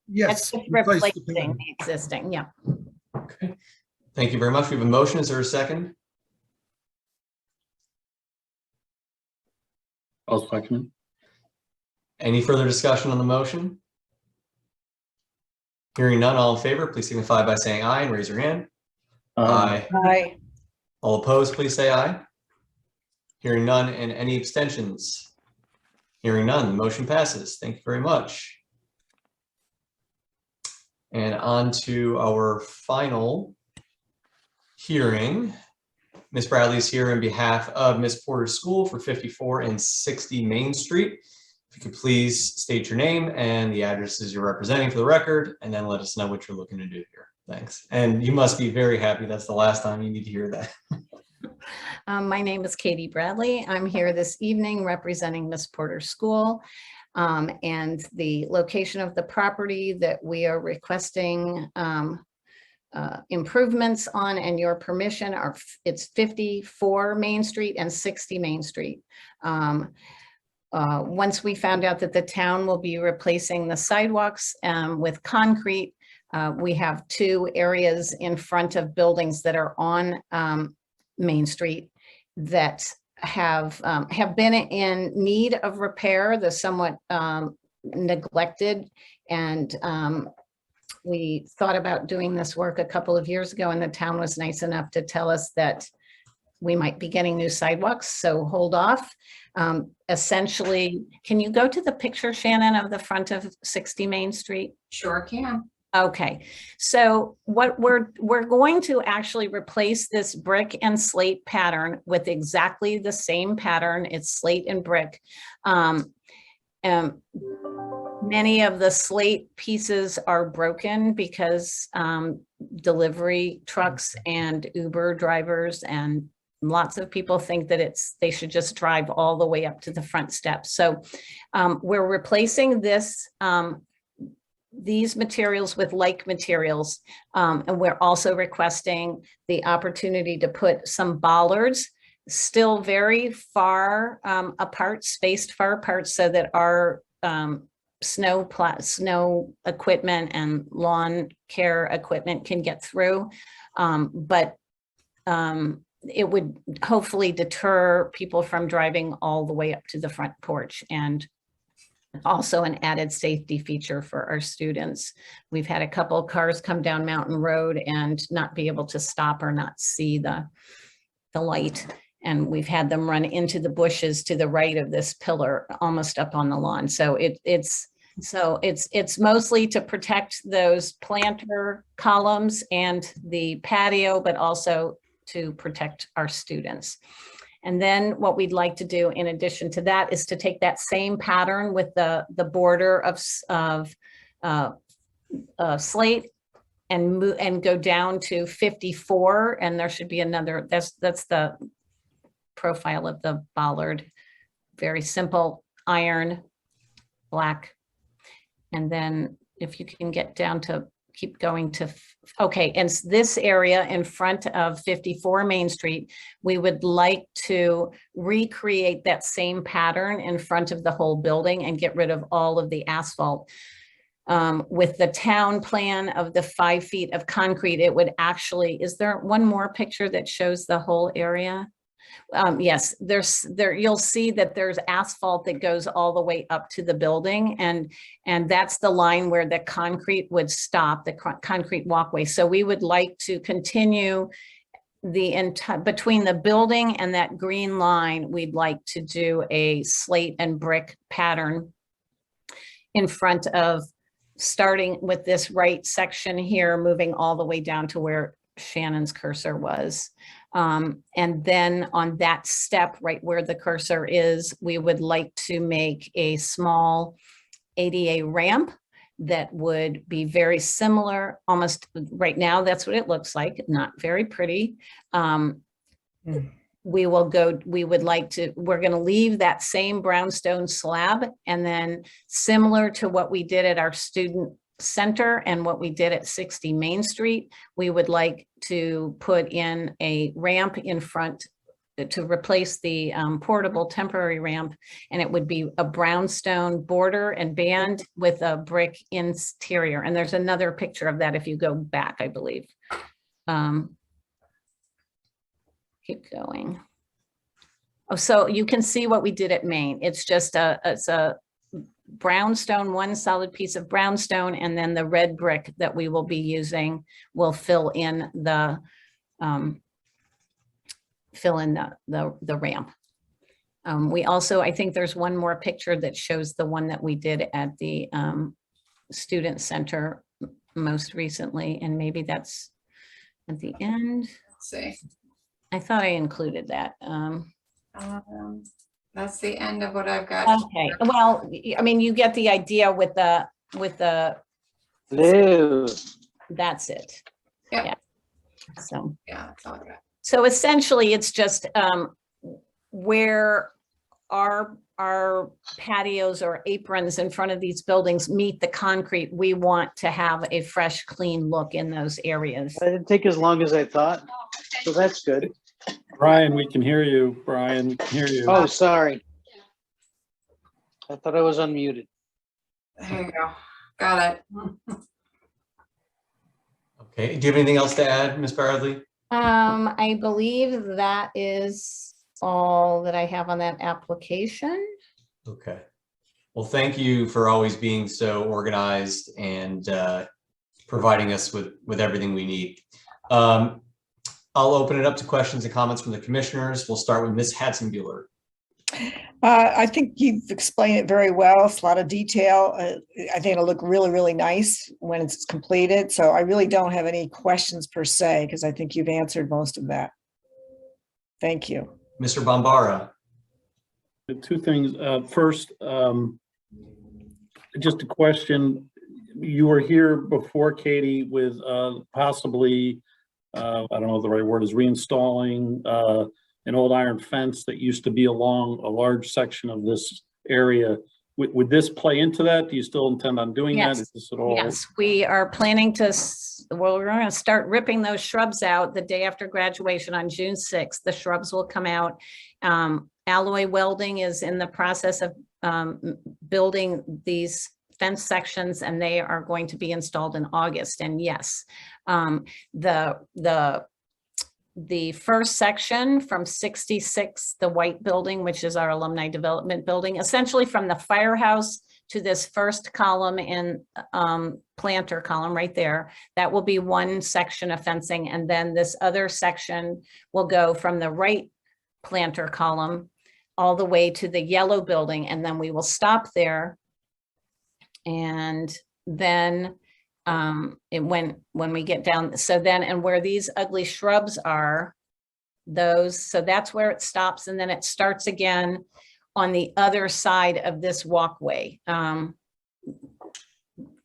Yes.
That's just
replace the
replacing
patio.
the existing, yeah.
Okay. Thank you very much. We have a motion. Is there a second?
I'll second
Any further discussion on the motion? Hearing none, all in favor, please signify by saying aye and raise your hand.
it.
Aye.
Aye.
All opposed, please say aye. Hearing none, and any abstentions? Hearing none, the motion passes. Thank you very much. And on to our final hearing. Ms. Bradley is here on behalf of Ms. Porter's School for 54 and 60 Main Street. If you could please state your name and the addresses you're representing for the record, and then let us know what you're looking to do here. Thanks. And you must be very happy that's the last time you need to hear that.
My name is Katie Bradley. I'm here this evening representing Miss Porter's School. And the location of the property that we are requesting improvements on and your permission are, it's 54 Main Street and 60 Main Street. Once we found out that the town will be replacing the sidewalks with concrete, we have 2 areas in front of buildings that are on Main Street that have been in need of repair. They're somewhat neglected, and we thought about doing this work a couple of years ago, and the town was nice enough to tell us that we might be getting new sidewalks, so hold off. Essentially, can you go to the picture, Shannon, of the front of 60 Main Street?
Sure can.
Okay, so what we're going to actually replace this brick and slate pattern with exactly the same pattern. It's slate and brick. Many of the slate pieces are broken because delivery trucks and Uber drivers and lots of people think that they should just drive all the way up to the front steps. So we're replacing these materials with like materials. And we're also requesting the opportunity to put some bollards still very far apart, spaced far apart, so that our snow equipment and lawn care equipment can get through. But it would hopefully deter people from driving all the way up to the front porch, and also an added safety feature for our students. We've had a couple of cars come down Mountain Road and not be able to stop or not see the light. And we've had them run into the bushes to the right of this pillar, almost up on the lawn. So it's mostly to protect those planter columns and the patio, but also to protect our students. And then what we'd like to do in addition to that is to take that same pattern with the border of slate and go down to 54, and there should be another, that's the profile of the bollard. Very simple, iron, black. And then if you can get down to, keep going to, okay, and this area in front of 54 Main Street, we would like to recreate that same pattern in front of the whole building and get rid of all of the asphalt. With the town plan of the 5 feet of concrete, it would actually, is there one more picture that shows the whole area? Yes, you'll see that there's asphalt that goes all the way up to the building, and that's the line where the concrete would stop, the concrete walkway. So we would like to continue between the building and that green line, we'd like to do a slate and brick pattern in front of, starting with this right section here, moving all the way down to where Shannon's cursor was. And then on that step, right where the cursor is, we would like to make a small ADA ramp that would be very similar, almost right now, that's what it looks like, not very pretty. We would like to, we're going to leave that same brownstone slab, and then similar to what we did at our student center and what we did at 60 Main Street, we would like to put in a ramp in front to replace the portable temporary ramp, and it would be a brownstone border and band with a brick interior. And there's another picture of that if you go back, I believe. Keep going. Oh, so you can see what we did at Maine. It's just it's a brownstone, one solid piece of brownstone, and then the red brick that we will be using will fill in the ramp. We also, I think there's one more picture that shows the one that we did at the student center most recently, and maybe that's at the end.
Let's see.
I thought I included that.
That's the end of what I've got.
Okay, well, I mean, you get the idea with the,
Hello.
that's it.
Yeah.
Yeah. So,
Yeah, that's all I got.
so essentially it's just where our patios or aprons in front of these buildings meet the concrete, we want to have a fresh, clean look in those areas.
That didn't take as long as I thought, so that's good.
Brian, we can hear you. Brian, we can hear you.
Oh, sorry. I thought I was unmuted.
There you go. Got it.
Okay, do you have anything else to add, Ms. Bradley?
I believe that is all that I have on that application.
Okay. Well, thank you for always being so organized and providing us with everything we need. I'll open it up to questions and comments from the commissioners. We'll start with Ms. Hatzenbuehler.
I think you've explained it very well. It's a lot of detail. I think it'll look really, really nice when it's completed. So I really don't have any questions per se, because I think you've answered most of that. Thank you.
Mr. Bombara.
Two things. First, just a question. You were here before, Katie, with possibly, I don't know if the right word is, reinstalling an old iron fence that used to be along a large section of this area. Would this play into that? Do you still intend on doing that? Is this at all?
Yes, we are planning to, well, we're going to start ripping those shrubs out the day after graduation on June 6th. The shrubs will come out. Alloy welding is in the process of building these fence sections, and they are going to be installed in August. And yes, the first section from 66, the white building, which is our alumni development building, essentially from the firehouse to this first column in planter column right there, that will be one section of fencing. And then this other section will go from the right planter column all the way to the yellow building. And then we will stop there. And then when we get down, so then, and where these ugly shrubs are, so that's where it stops, and then it starts again on the other side of this walkway.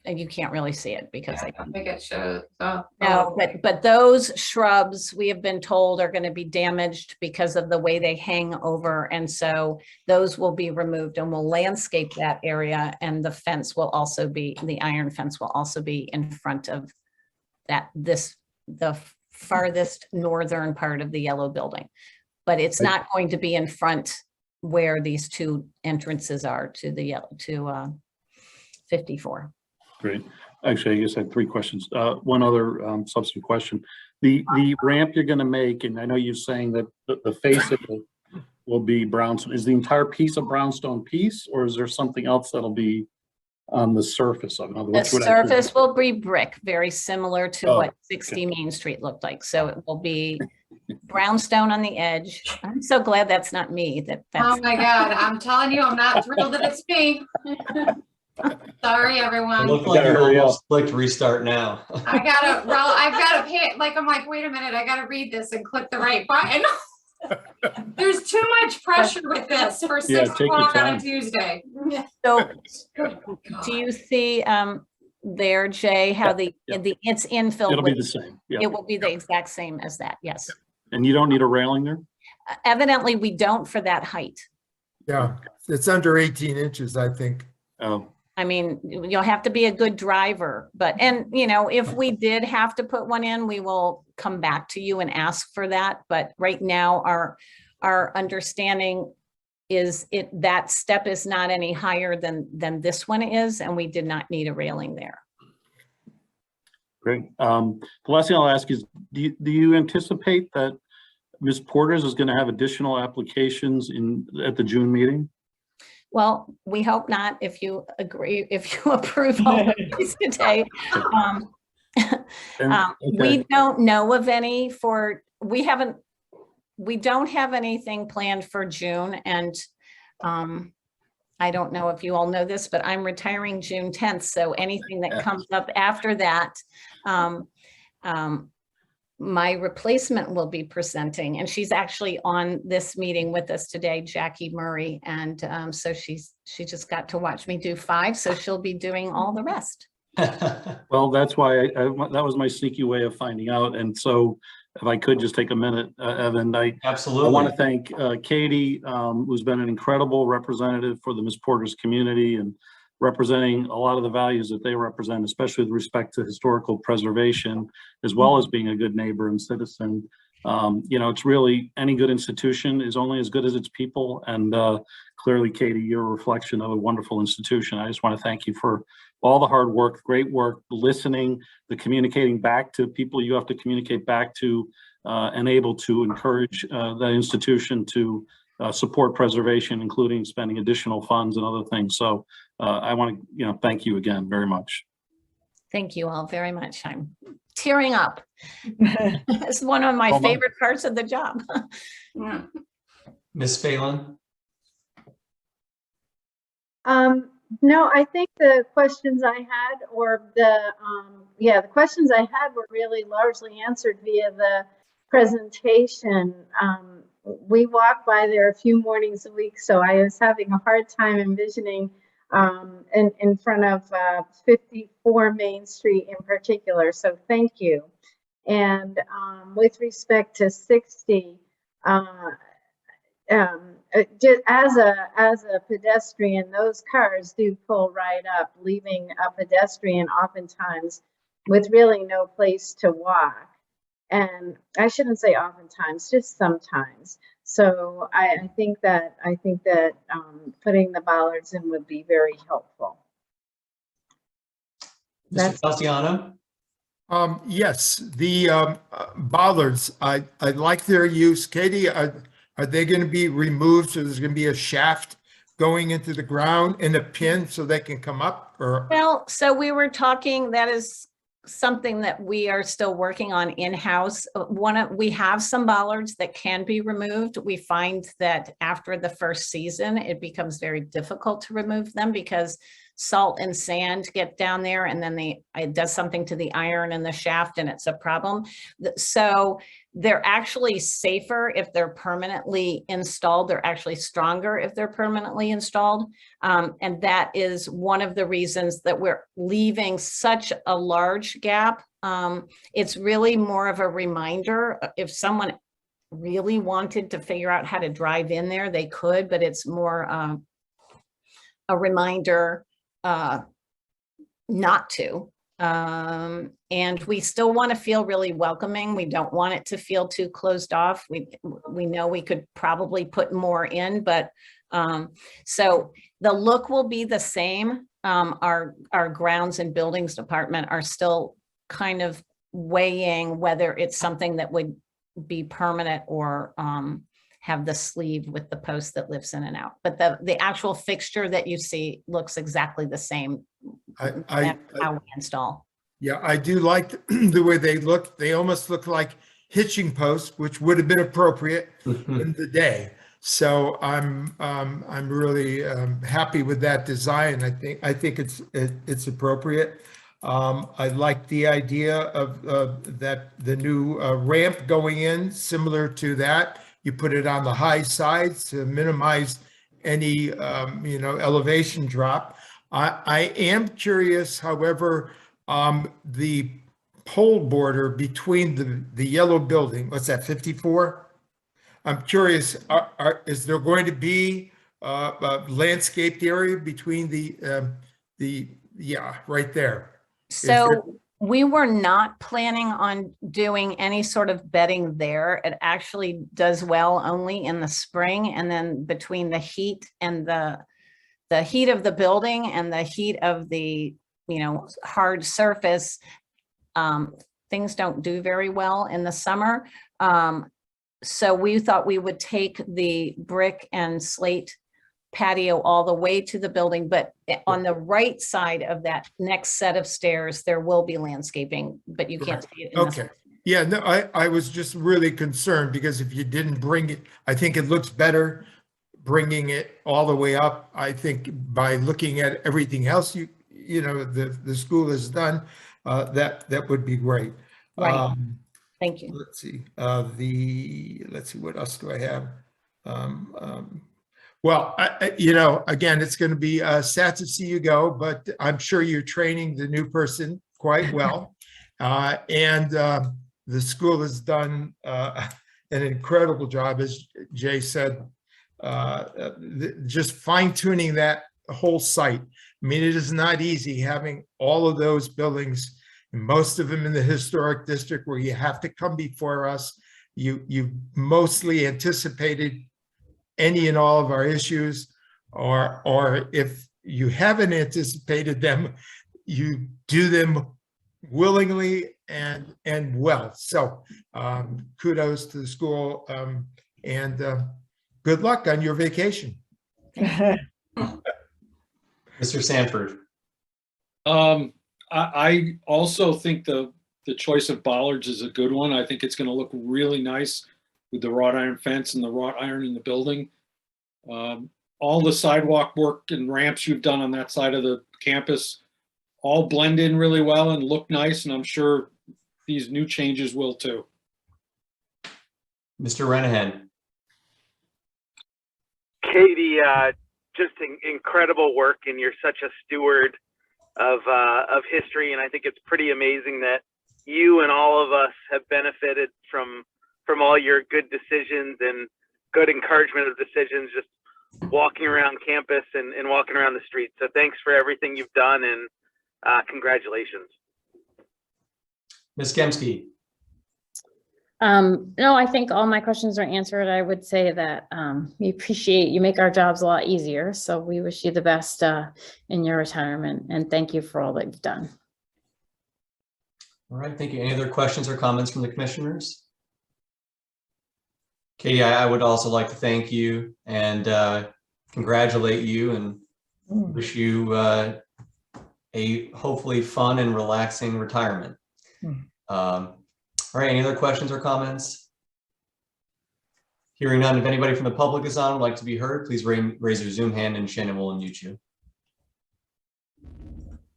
And you can't really see it because
I don't think it shows. Oh,
no, but those shrubs, we have been told, are going to be damaged because of the way they hang over, and so those will be removed, and we'll landscape that area, and the fence will also be, the iron fence will also be in front of that, the farthest northern part of the yellow building. But it's not going to be in front where these two entrances are to the yellow, to 54.
Great. Actually, I guess I had three questions. One other substantive question. The ramp you're going to make, and I know you're saying that the face of it will be brownstone. Is the entire piece a brownstone piece, or is there something else that'll be on the surface of it?
The surface will be brick, very similar to what 60 Main Street looked like. So it will be brownstone on the edge. I'm so glad that's not me. That's
oh my God, I'm telling you, I'm not thrilled that it's me. Sorry,
It
everyone.
looked like
gotta
you
hurry
almost clicked restart now.
I've got to pay it. Like, I'm like, wait a minute, I got to read this and click the right button. There's too much pressure with this for
Yeah,
6
take your
o'clock on
time.
a Tuesday.
So
Good
do you
God.
see there, Jay, how the it's infilled?
It'll be
with-
the same. Yeah.
It will be the exact same as that, yes.
And you don't need a railing there?
Evidently, we don't for that height.
Yeah, it's under 18 inches, I think.
Oh,
I mean, you'll have to be a good driver, and if we did have to put one in, we will come back to you and ask for that. But right now, our understanding is that step is not any higher than this one is, and we did not need a railing there.
great. The last thing I'll ask is, do you anticipate that Ms. Porter's is going to have additional applications at the June meeting?
Well, we hope not, if you agree, if you approve all of these today. We don't know of any we don't have anything planned for June, and I don't know if you all know this, but I'm retiring June 10th. So anything that comes up after that, my replacement will be presenting, and she's actually on this meeting with us today, Jackie Murray. And so she just got to watch me do 5, so she'll be doing all the rest.
Well, that's why that was my sneaky way of finding out. And so if I could just take a minute, Evan,
Absolutely.
I want to thank Katie, who's been an incredible representative for the Ms. Porter's community and representing a lot of the values that they represent, especially with respect to historical preservation, as well as being a good neighbor and citizen. It's really, any good institution is only as good as its people. And clearly, Katie, you're a reflection of a wonderful institution. I just want to thank you for all the hard work, great work, listening, the communicating back to people you have to communicate back to, and able to encourage the institution to support preservation, including spending additional funds and other things. So I want to, thank you again very much.
Thank you all very much. I'm tearing up. It's one of my favorite parts of the job.
Yeah.
Ms. Phelan?
No, I think the questions I had, or the questions I had were really largely answered via the presentation. We walk by there a few mornings a week, so I was having a hard time envisioning in front of 54 Main Street in particular, so thank you. And with respect to 60, just as a pedestrian, those cars do pull right up, leaving a pedestrian oftentimes with really no place to walk. And I shouldn't say oftentimes, just sometimes. So I think that putting the bollards in would be very helpful.
Mr. Castellano?
Yes, the bollards, I like their use. Katie, are they going to be removed? So there's going to be a shaft going into the ground and a pin so they can come up, or?
Well, so we were talking, that is something that we are still working on in-house. We have some bollards that can be removed. We find that after the first season, it becomes very difficult to remove them because salt and sand get down there, and then it does something to the iron and the shaft, and it's a problem. So they're actually safer if they're permanently installed. They're actually stronger if they're permanently installed. And that is one of the reasons that we're leaving such a large gap. It's really more of a reminder. If someone really wanted to figure out how to drive in there, they could, but it's more a reminder not to. And we still want to feel really welcoming. We don't want it to feel too closed off. We know we could probably put more in, but so the look will be the same. Our grounds and buildings department are still kind of weighing whether it's something that would be permanent or have the sleeve with the post that lifts in and out. But the actual fixture that you see looks exactly the same. That's how we install.
Yeah, I do like the way they look. They almost look like hitching posts, which would have been appropriate in the day. So I'm really happy with that design. I think it's appropriate. I like the idea of that the new ramp going in, similar to that. You put it on the high sides to minimize any elevation drop. I am curious, however, the pole border between the yellow building, what's that, 54? I'm curious, is there going to be a landscaped area between right there?
So we were not planning on doing any sort of bedding there. It actually does well only in the spring, and then between the heat and the heat of the building and the heat of the, hard surface, things don't do very well in the summer. So we thought we would take the brick and slate patio all the way to the building, but on the right side of that next set of stairs, there will be landscaping, but you can't see it.
Okay. Yeah, no, I was just really concerned because if you didn't bring it, I think it looks better bringing it all the way up. I think by looking at everything else the school has done, that would be great.
Right. Thank you.
Let's see. Let's see, what else do I have? Well, again, it's going to be sad to see you go, but I'm sure you're training the new person quite well. And the school has done an incredible job, as Jay said, just fine tuning that whole site. I mean, it is not easy having all of those buildings, and most of them in the historic district, where you have to come before us. You mostly anticipated any and all of our issues, or if you haven't anticipated them, you do them willingly and well. So kudos to the school, and good luck on your vacation.
Mr. Sanford.
I also think the choice of bollards is a good one. I think it's going to look really nice with the wrought iron fence and the wrought iron in the building. All the sidewalk work and ramps you've done on that side of the campus all blend in really well and look nice, and I'm sure these new changes will too.
Mr. Renahan.
Katie, just incredible work, and you're such a steward of history, and I think it's pretty amazing that you and all of us have benefited from all your good decisions and good encouragement of decisions, just walking around campus and walking around the streets. So thanks for everything you've done, and congratulations.
Ms. Gemske.
No, I think all my questions are answered. I would say that we appreciate you make our jobs a lot easier. So we wish you the best in your retirement, and thank you for all that you've done.
All right, thank you. Any other questions or comments from the commissioners? Katie, I would also like to thank you and congratulate you and wish you a hopefully fun and relaxing retirement. All right, any other questions or comments? Hearing none, if anybody from the public is on, would like to be heard, please raise your Zoom hand and Shannon will unmute you.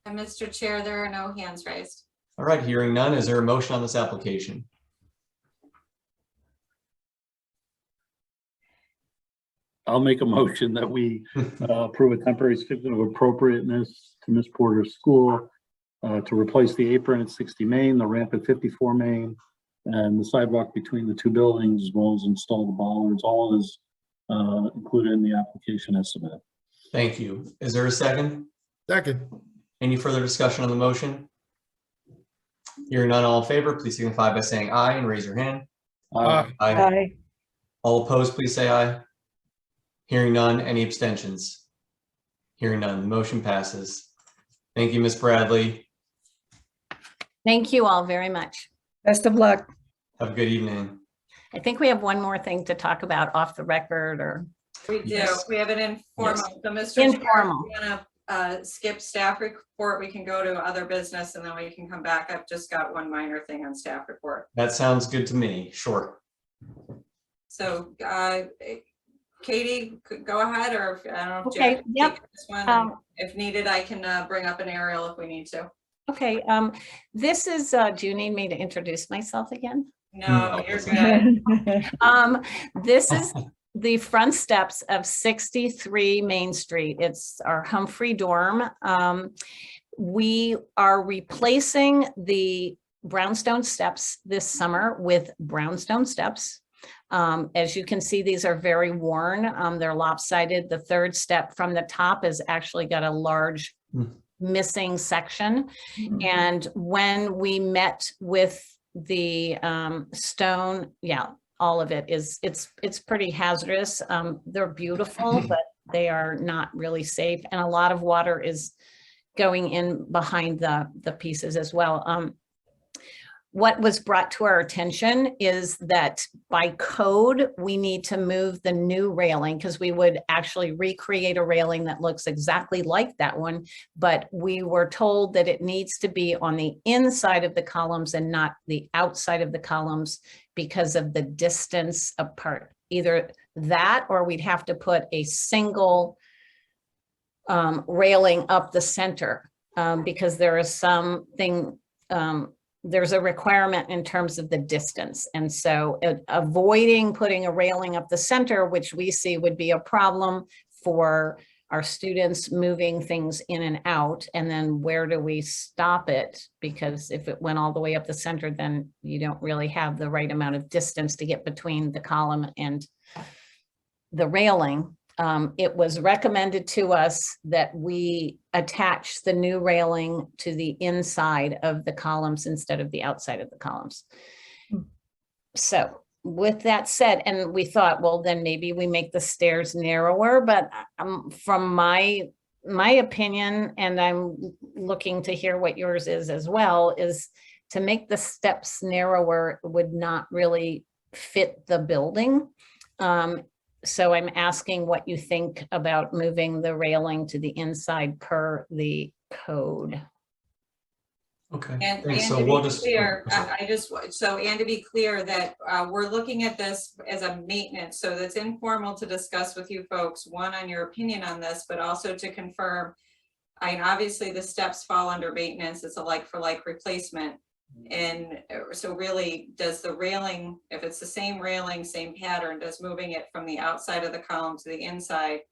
And Mr. Chair, there are no hands raised.
All right, hearing none, is there a motion on this application?
I'll make a motion that we approve a temporary certificate of appropriateness to Ms. Porter's school to replace the apron at 60 Main, the ramp at 54 Main, and the sidewalk between the two buildings, as well as install the bollards. All is included in the application as submitted.
Thank you. Is there a second?
Second.
Any further discussion on the motion? Hearing none, all in favor, please signify by saying aye and raise your hand.
Aye.
Aye.
All opposed, please say aye. Hearing none, any abstentions? Hearing none, the motion passes. Thank you, Ms. Bradley.
Thank you all very much.
Best of luck.
Have a good evening.
I think we have one more thing to talk about off the record, or
We do.
Yes.
We have an informal.
Yes.
So Mr. Chair, if
Informal.
you wanna skip staff report, we can go to other business and then we can come back. I've just got one minor thing on staff report.
That sounds good to me. Sure.
So Katie, go ahead, or if, I don't know if
Okay,
Jack.
yep.
Take this one, and
Um,
if needed, I can bring up an aerial if we need to.
Okay, this is, do you need me to introduce myself again?
No, you're good.
This is the front steps of 63 Main Street. It's our Humphrey dorm. We are replacing the Brownstone Steps this summer with Brownstone Steps. As you can see, these are very worn. They're lopsided. The third step from the top has actually got a large missing section. And when we met with the stone, yeah, all of it is, it's pretty hazardous. They're beautiful, but they are not really safe. And a lot of water is going in behind the pieces as well. What was brought to our attention is that by code, we need to move the new railing because we would actually recreate a railing that looks exactly like that one. But we were told that it needs to be on the inside of the columns and not the outside of the columns because of the distance apart. Either that or we'd have to put a single railing up the center because there is something, there's a requirement in terms of the distance. And so avoiding putting a railing up the center, which we see would be a problem for our students moving things in and out. And then where do we stop it? Because if it went all the way up the center, then you don't really have the right amount of distance to get between the column and the railing. It was recommended to us that we attach the new railing to the inside of the columns instead of the outside of the columns. So with that said, and we thought, well, then maybe we make the stairs narrower, but from my opinion, and I'm looking to hear what yours is as well, is to make the steps narrower would not really fit the building. So I'm asking what you think about moving the railing to the inside per the code.
Okay.
And
Thanks.
to
So
be
we'll just.
clear, and to be clear that we're looking at this as a maintenance, so that's informal to discuss with you folks, one, on your opinion on this, but also to confirm. I mean, obviously the steps fall under maintenance. It's a like for like replacement. And so really, does the railing, if it's the same railing, same pattern, does moving it from the outside of the column to the inside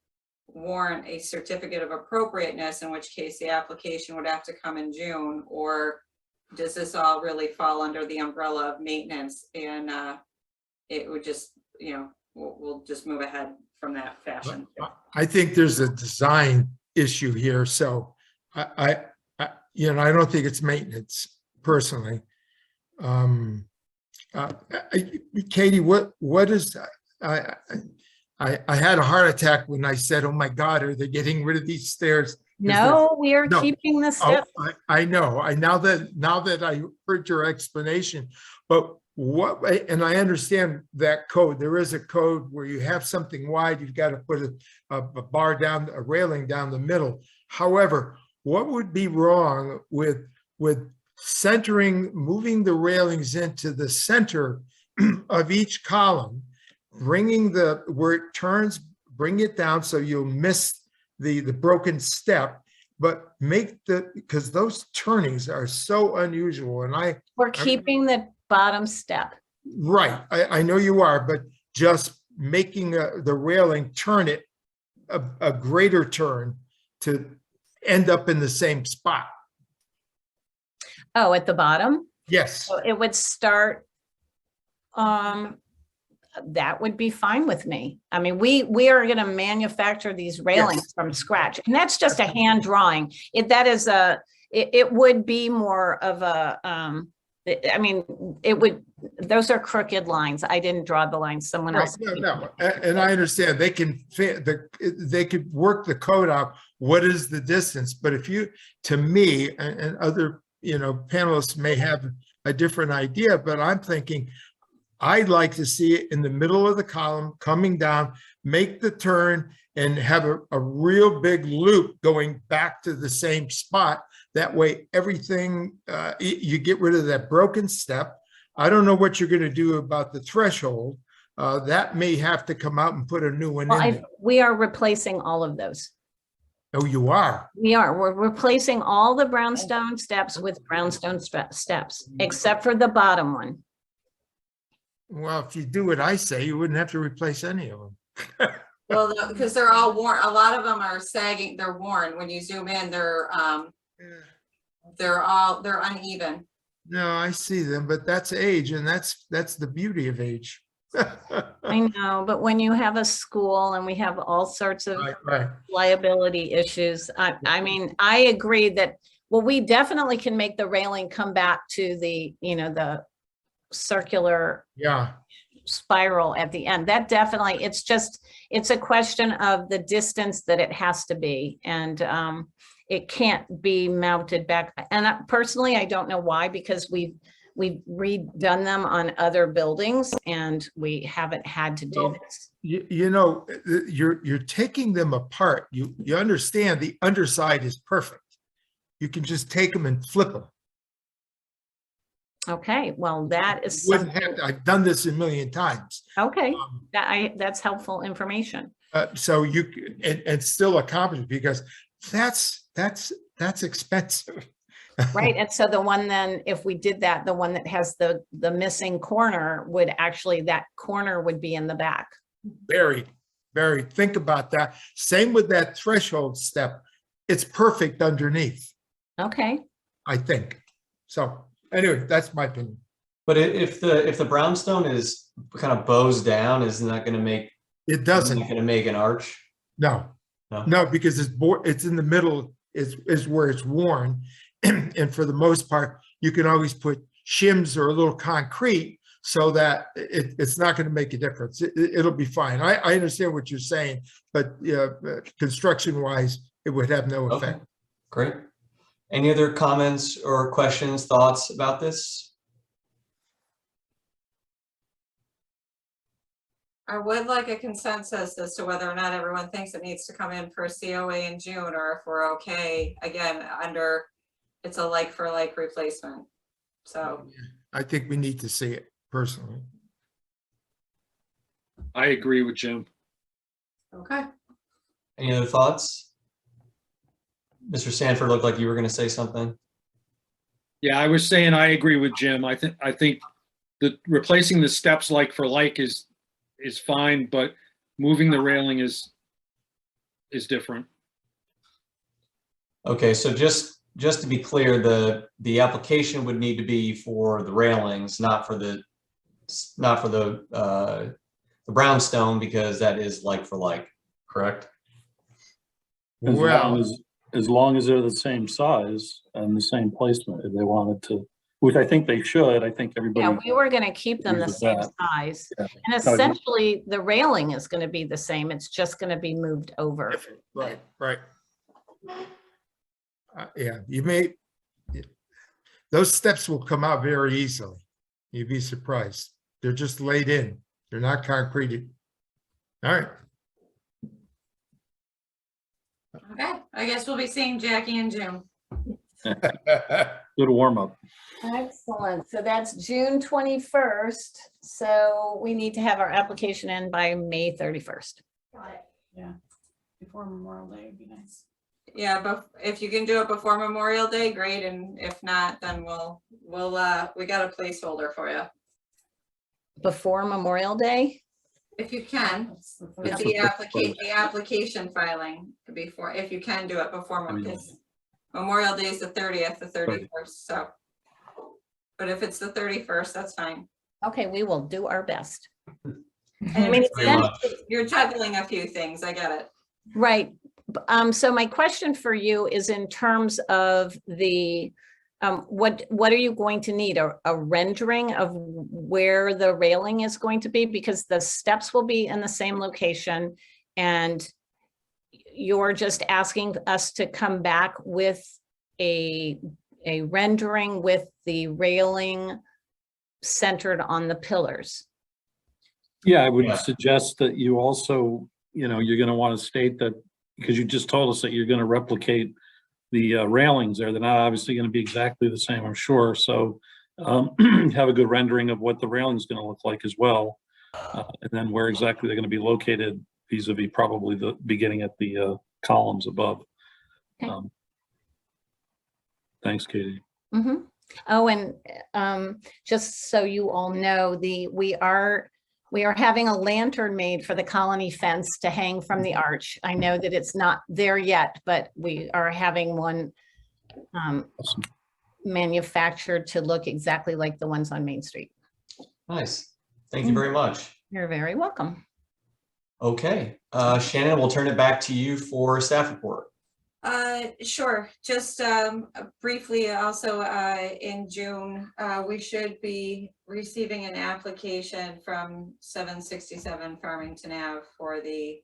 warrant a certificate of appropriateness, in which case the application would have to come in June? Or does this all really fall under the umbrella of maintenance and it would just, you know, we'll just move ahead from that fashion?
I think there's a design issue here, so I don't think it's maintenance personally. Katie, what is, I had a heart attack when I said, oh my God, are they getting rid of these stairs?
No, we are
No.
keeping the
Oh,
steps.
I know, now that I heard your explanation, but and I understand that code, there is a code where you have something wide, you've got to put a bar down, a railing down the middle. However, what would be wrong with centering, moving the railings into the center of each column, bringing where it turns, bring it down so you'll miss the broken step, but because those turnings are so unusual, and
We're keeping the bottom step.
right, I know you are, but just making the railing, turn it a greater turn to end up in the same spot.
Oh, at the bottom?
Yes.
So it would start, that would be fine with me. I mean, we are gonna manufacture these railings
Yes.
from scratch, and that's just a hand drawing. It would be more of a, I mean, those are crooked lines. I didn't draw the lines, someone
Right,
else.
no, and I understand they can they could work the code out. What is the distance? But if you, to me, and other, panelists may have a different idea, but I'm thinking I'd like to see it in the middle of the column coming down, make the turn and have a real big loop going back to the same spot. That way, everything, you get rid of that broken step. I don't know what you're going to do about the threshold, that may have to come out and put a new one
Well,
in.
we are replacing all of those.
Oh, you are?
We're replacing all the brownstone steps with brownstone steps, except for the bottom one.
Well, if you do what I say, you wouldn't have to replace any of them.
Well, because they're all worn, a lot of them are sagging, they're worn. When you zoom in, they're uneven.
No, I see them, but that's age, and that's the beauty of age.
I know, but when you have a school and we have all sorts of
Right.
liability issues, I mean, I agree that, well, we definitely can make the railing come back to the, the circular
Yeah,
spiral at the end. That definitely, it's a question of the distance that it has to be. And it can't be mounted back. And personally, I don't know why, because we've redone them on other buildings and we haven't had to do this.
you're taking them apart. You understand the underside is perfect. You can just take them and flip them.
Okay, well, that is
Wouldn't
something.
have to- I've done this a million times.
Okay, that's helpful information.
So and still accomplish it, because that's expensive.
Right, and so the one then, if we did that, the one that has the missing corner would actually, that corner would be in the back.
Very, very, think about that. Same with that threshold step. It's perfect underneath,
Okay,
I think. So anyway, that's my opinion.
But if the brownstone is kind of bows down, isn't that gonna make,
It doesn't,
gonna make an arch?
no,
No?
no, because it's in the middle, is where it's worn. And for the most part, you can always put shims or a little concrete so that it's not going to make a difference. It'll be fine. I understand what you're saying, but construction wise, it would have no
Okay,
effect.
great. Any other comments or questions, thoughts about this?
I would like a consensus as to whether or not everyone thinks it needs to come in for COA in June, or if we're okay, again, under, it's a like for like replacement. So,
I think we need to see it personally.
I agree with Jim.
okay.
Any other thoughts? Mr. Sanford looked like you were gonna say something.
Yeah, I was saying I agree with Jim. I think that replacing the steps like for like is fine, but moving the railing is different.
Okay, so just to be clear, the application would need to be for the railings, not for the brownstone, because that is like for like, correct?
As long as they're the same size and the same placement, if they wanted to, which I think they should. I think everybody.
yeah, we were gonna keep them the
agrees with
same
that.
size.
Yeah.
And essentially, the railing is gonna be the same, it's just gonna be moved over.
Right. Yeah, those steps will come out very easily. You'd be surprised. They're just laid in. They're not concreted. All right.
Okay, I guess we'll be seeing Jackie in June.
Good warm up.
Excellent, so that's June 21st, so we need to have our application in by May 31st.
Got it. Yeah, before Memorial Day would be nice.
Yeah, but if you can do it before Memorial Day, great, and if not, then we got a placeholder for you.
Before Memorial Day?
If you can, with the application filing before, if you can do it before, because Memorial Day is the 30th, the 31st, so. But if it's the 31st, that's fine.
Okay, we will do our best.
I mean,
Very much.
you're juggling a few things, I get it.
Right, so my question for you is in terms of the, what are you going to need? A rendering of where the railing is going to be? Because the steps will be in the same location and you're just asking us to come back with a rendering with the railing centered on the pillars.
Yeah, I would
Yeah.
suggest that you also, you're gonna want to state that, because you just told us that you're gonna replicate the railings there. They're not obviously gonna be exactly the same, I'm sure. So have a good rendering of what the railing is gonna look like as well. And then where exactly they're going to be located vis-a-vis probably the beginning at the columns above.
Okay.
Thanks, Katie.
Mhm. Oh, and just so you all know, we are having a lantern made for the colony fence to hang from the arch. I know that it's not there yet, but we are having one
Awesome.
manufactured to look exactly like the ones on Main Street.
Nice. Thank you very much.
You're very welcome.
Okay, Shannon, we'll turn it back to you for staff report.
Sure. Just briefly, also in June, we should be receiving an application from 767 Farmington Ave for the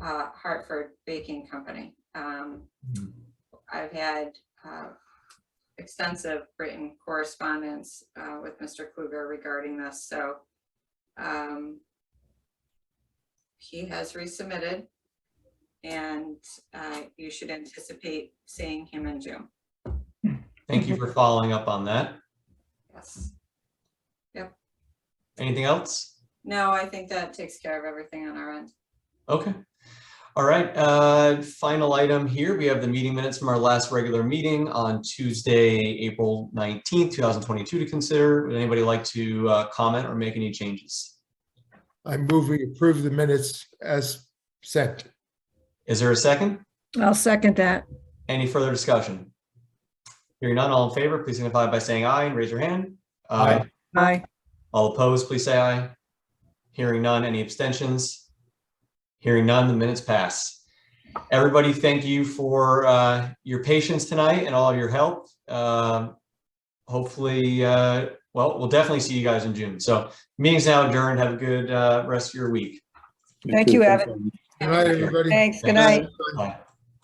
Hartford Baking Company. I've had extensive written correspondence with Mr. Kluger regarding this, so he has resubmitted, and you should anticipate seeing him in June.
Thank you for following up on that.
Yes. Yep.
Anything else?
No, I think that takes care of everything on our end.
Okay. All right. Final item here. We have the meeting minutes from our last regular meeting on Tuesday, April 19th, 2022 to consider. Would anybody like to comment or make any changes?
I move we approve the minutes as sent.
Is there a second?
I'll second that.
Any further discussion? Hearing none, all in favor, please signify by saying aye and raise your hand.
Aye.
Aye.
All opposed, please say aye. Hearing none, any abstentions? Hearing none, the minutes pass. Everybody, thank you for your patience tonight and all of your help. Hopefully, well, we'll definitely see you guys in June. So meeting's now adjourned. Have a good rest of your week.
Thank you, Evan.
Good night, everybody.
Thanks. Good night.
Bye.